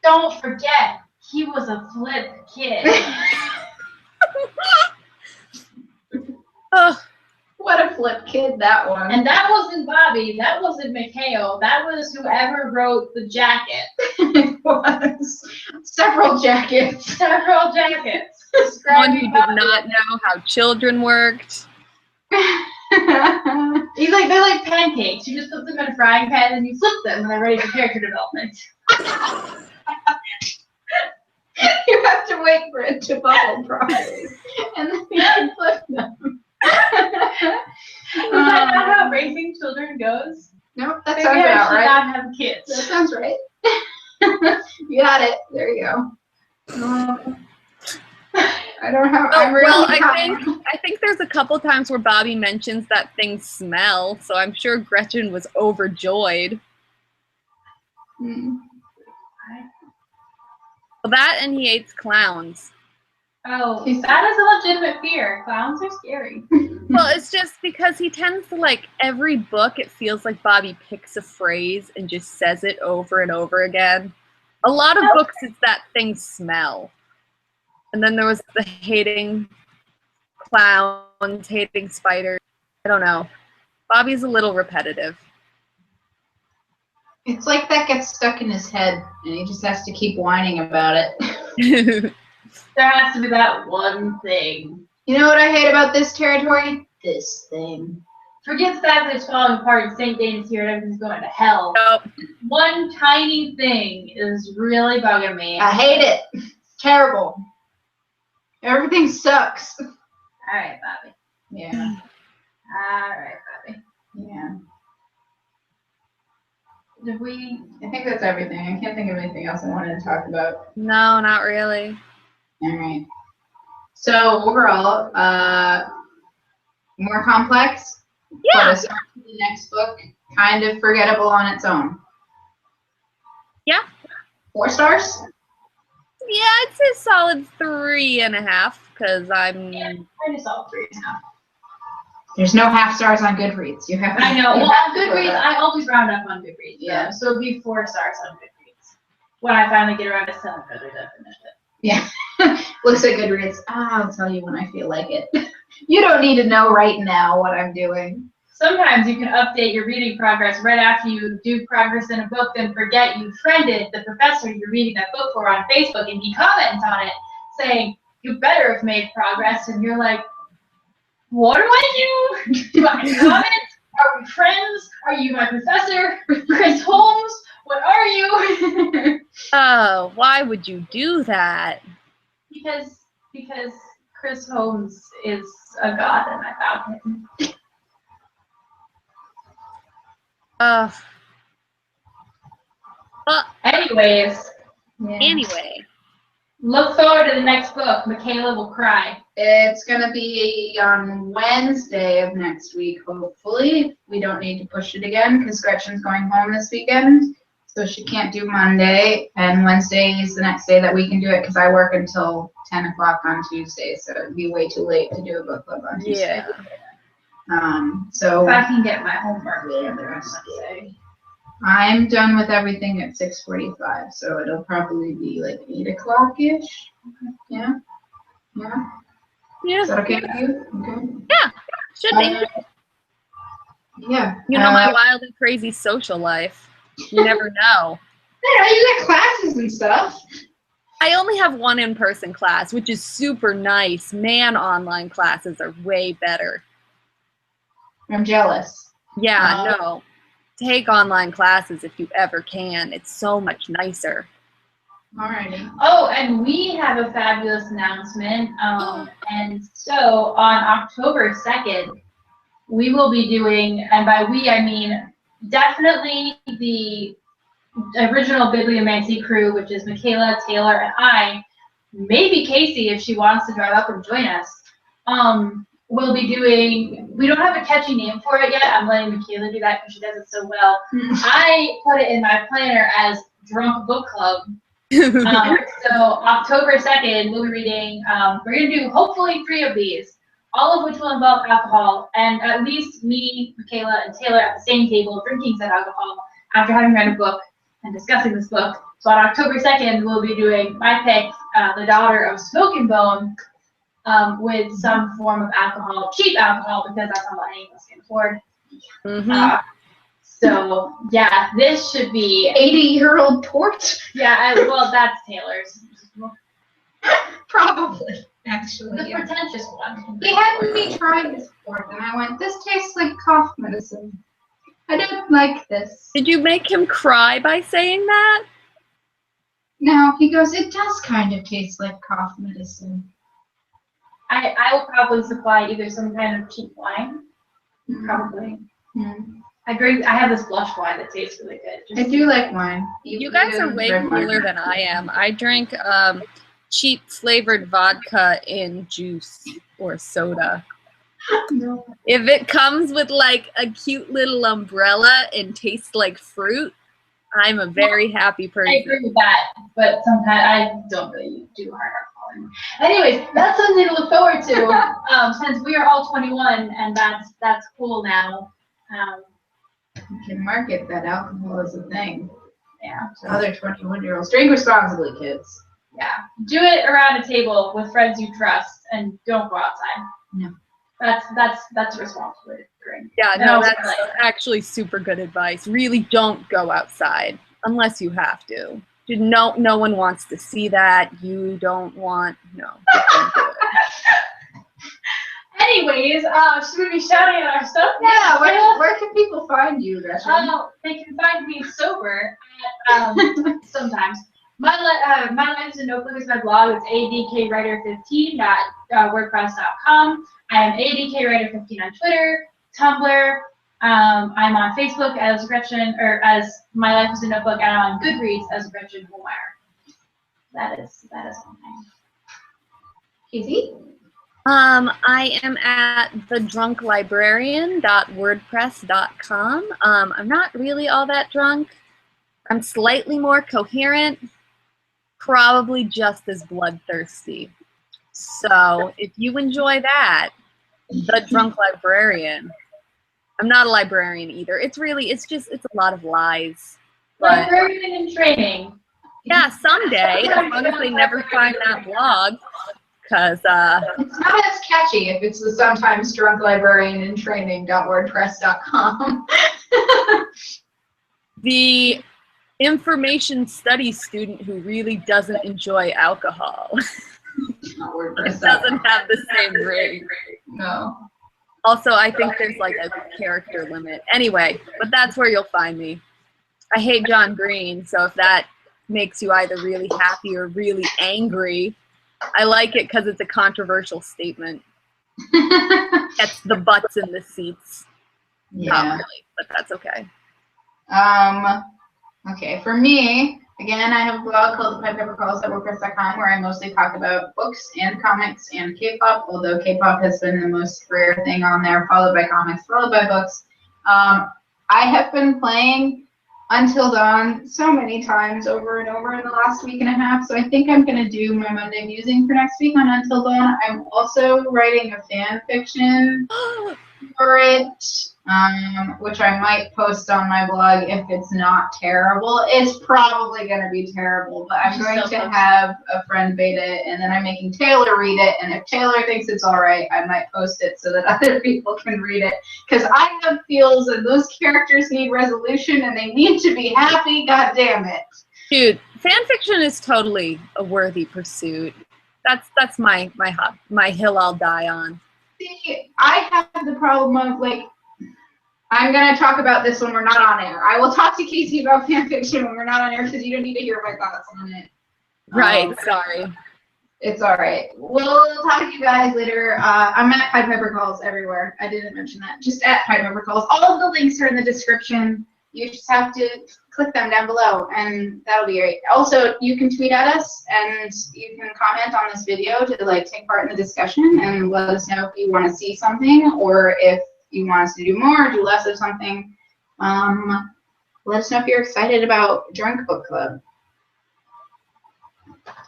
Don't forget, he was a flip kid. Oh, What a flip kid that one. And that wasn't Bobby, that wasn't Michaela, that was whoever wrote the jacket. It was several jackets. Several jackets. one who did not know how children worked. They're like pancakes. You just put them in a frying pan and you flip them and they're ready for character development. You have to wait for it to bubble properly, and then you can flip them. Is that not how raising children goes? Nope, that Maybe sounds I about should right. not have kids. That sounds right. You got it. There you go. I don't have. Oh, I'm really well, I think there's a couple times where Bobby mentions that things smell, so I'm sure Gretchen was overjoyed. Hmm. Well, that and he hates clowns. Oh, that is a legitimate fear. Clowns are scary. Well, it's just because he tends to, like, every book, it feels like Bobby picks a phrase and just says it over and over again. A lot of books, it's that things smell. And then there was the hating clowns, hating spiders. I don't know. Bobby's a little repetitive. It's like that gets stuck in his head, and he just has to keep whining about it. There has to be that one thing. You know what I hate about this territory? This thing. Forget the fact that it's falling apart and St. Dane's here and everything's going to hell. Nope. One tiny thing is really bugging me. I hate it. It's terrible. Everything sucks. Alright, Bobby. Yeah. Alright, Bobby. Yeah. Did we... I think that's everything. I can't think of anything else I wanted to talk about. No, not really. All right. So overall, more complex. Yeah. But a start to the next book, kind of forgettable on its own. Yeah. 4 stars? Yeah, I'd say solid 3.5 because I'm. I just saw 3.5. There's no half stars on Goodreads. You have. I know. you Well, have on to go Goodreads, there. I always round up on Goodreads. Yeah. So it'll be 4 stars on Goodreads. When I finally get around to selling other definition. Yeah. Looks at Goodreads. I'll tell you when I feel like it. You don't need to know right now what I'm doing. Sometimes you can update your reading progress right after you do progress in a book, then forget you friended the professor you're reading that book for on Facebook, and he comments on it saying, you better have made progress, and you're like, what do I do? Do I comment? Are we friends? Are you my professor? Chris Holmes? What are you? Oh, why would you do that? Because Chris Holmes is a god and I found him. Anyways, Yeah. Anyway. look forward to the next book. Michaela will cry. It's going to be on Wednesday of next week, hopefully. We don't need to push it again because Gretchen's going home this weekend. So she can't do Monday. And Wednesday is the next day that we can do it because I work until 10 o'clock on Tuesday. So it'd be way too late to do a book club on Tuesday. Yeah. So If I can get my homework together on Monday. I'm done with everything at 6:45. So it'll probably be like 8 o'clock-ish. Yeah. Yeah. Yeah. Is that okay with you? Okay. Yeah. Should be. Yeah. You know my wild and crazy social life. You never know. I know, you got classes and stuff. I only have one in-person class, which is super nice. Man, online classes are way better. I'm jealous. Yeah, no. Take online classes if you ever can. It's so much nicer. Alrighty. Oh, and we have a fabulous announcement. And so on October 2nd, we will be doing, and by we I mean definitely the original Bibliomancy crew, which is Michaela, Taylor, and I, maybe Casey if she wants to drive up and join us. We'll be doing, we don't have a catchy name for it yet. I'm letting Michaela do that because she does it so well. I put it in my planner as Drunk Book Club. So October 2nd, we'll be reading, we're going to do hopefully 3 of these, all of which will involve alcohol, and at least me, Michaela, and Taylor at the same table drinking said alcohol after having read a book and discussing this book. So on October 2nd, we'll be doing my pick, The Daughter of Smoke and Bone, with some form of alcohol, cheap alcohol, because that's not what any of us can afford. Mm-hmm. So yeah, this should be 80-year-old port? yeah. Well, that's Taylor's. Probably. actually. The Yeah. pretentious one. He had me try this before, and I went, this tastes like cough medicine. I don't like this. Did you make him cry by saying that? No, he goes, it does kind of taste like cough medicine. I will probably supply either some kind of cheap wine. Probably. Mm. I have this blush wine that tastes really good. I do like wine. You guys are way cooler than I am. I drink cheap flavored vodka in juice or soda. No. If it comes with like a cute little umbrella and tastes like fruit, I'm a very happy I person. agree with that, but sometimes I don't really do hard alcohol. Anyways, that's something to look forward to. Since we are all 21, and that's cool now. You can market that alcohol is a thing. Yeah. So other 21-year-olds, drink responsibly, kids. Yeah. Do it around a table with friends you trust, and don't go outside. No. That's a responsible way to drink. Yeah, No, no, that's like- actually super good advice. Really don't go outside unless you have to. No one wants to see that. You don't want, no. Just don't do it. Anyways, should we be shouting at our stuff? Yeah, where can people find you, Gretchen? They can find me sober at, sometimes. My Life is a Notebook is my blog. It's adkwriter15.wordpress.com. I am adkwriter15 on Twitter, Tumblr. I'm on Facebook as Gretchen, or as My Life is a Notebook, and I'm on Goodreads as Gretchen Holmeyer. That is one thing. Easy. I am at thedrunklibrarian.wordpress.com. I'm not really all that drunk. I'm slightly more coherent, probably just as bloodthirsty. So if you enjoy that, The Drunk Librarian. I'm not a librarian either. It's a lot of lies. But Librarian in training. yeah, someday, as long as they never find that blog, because It's not as catchy if it's the sometimes drunk librarian in training.wordpress.com. the information studies student who really doesn't enjoy alcohol WordPress. doesn't have the same ring. No. Also, I think there's like a character limit. Anyway, but that's where you'll find me. I hate John Green, so if that makes you either really happy or really angry, I like it because it's a controversial statement. Gets the butts in the seats. Not Yeah. really, but that's okay. Okay, for me, again, I have a blog called thepipeppercalls.wordpress.com where I mostly talk about books and comics and K-pop, although K-pop has been the most rare thing on there, followed by comics, followed by books. I have been playing Until Dawn so many times over and over in the last week and a half, so I think I'm going to do my Monday musing for next week on Until Dawn. I'm also writing a fan fiction for it, which I might post on my blog if it's not terrible. It's probably going to be terrible, but I'm going to have a friend beta it, and then I'm making Taylor read it, and if Taylor thinks it's all right, I might post it so that other people can read it, because I have feels and those characters need resolution, and they need to be happy, god damn it. Dude, fan fiction is totally a worthy pursuit. That's my hill I'll die on. See, I have the problem of, like, I'm going to talk about this when we're not on air. I will talk to Casey about fan fiction when we're not on air because you don't need to hear my thoughts on it. Right, sorry. It's all right. We'll talk to you guys later. I'm at Pied Piper Calls everywhere. I didn't mention that. Just at Pied Piper Calls. All of the links are in the description. You just have to click them down below, and that'll be great. Also, you can tweet at us, and you can comment on this video to, like, take part in the discussion and let us know if you want to see something or if you want us to do more or do less of something. Let us know if you're excited about Drunk Book Club.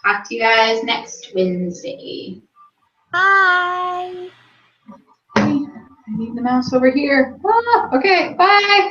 Talk to you guys next Wednesday. Bye. I need the mouse over here. Ah, okay, bye.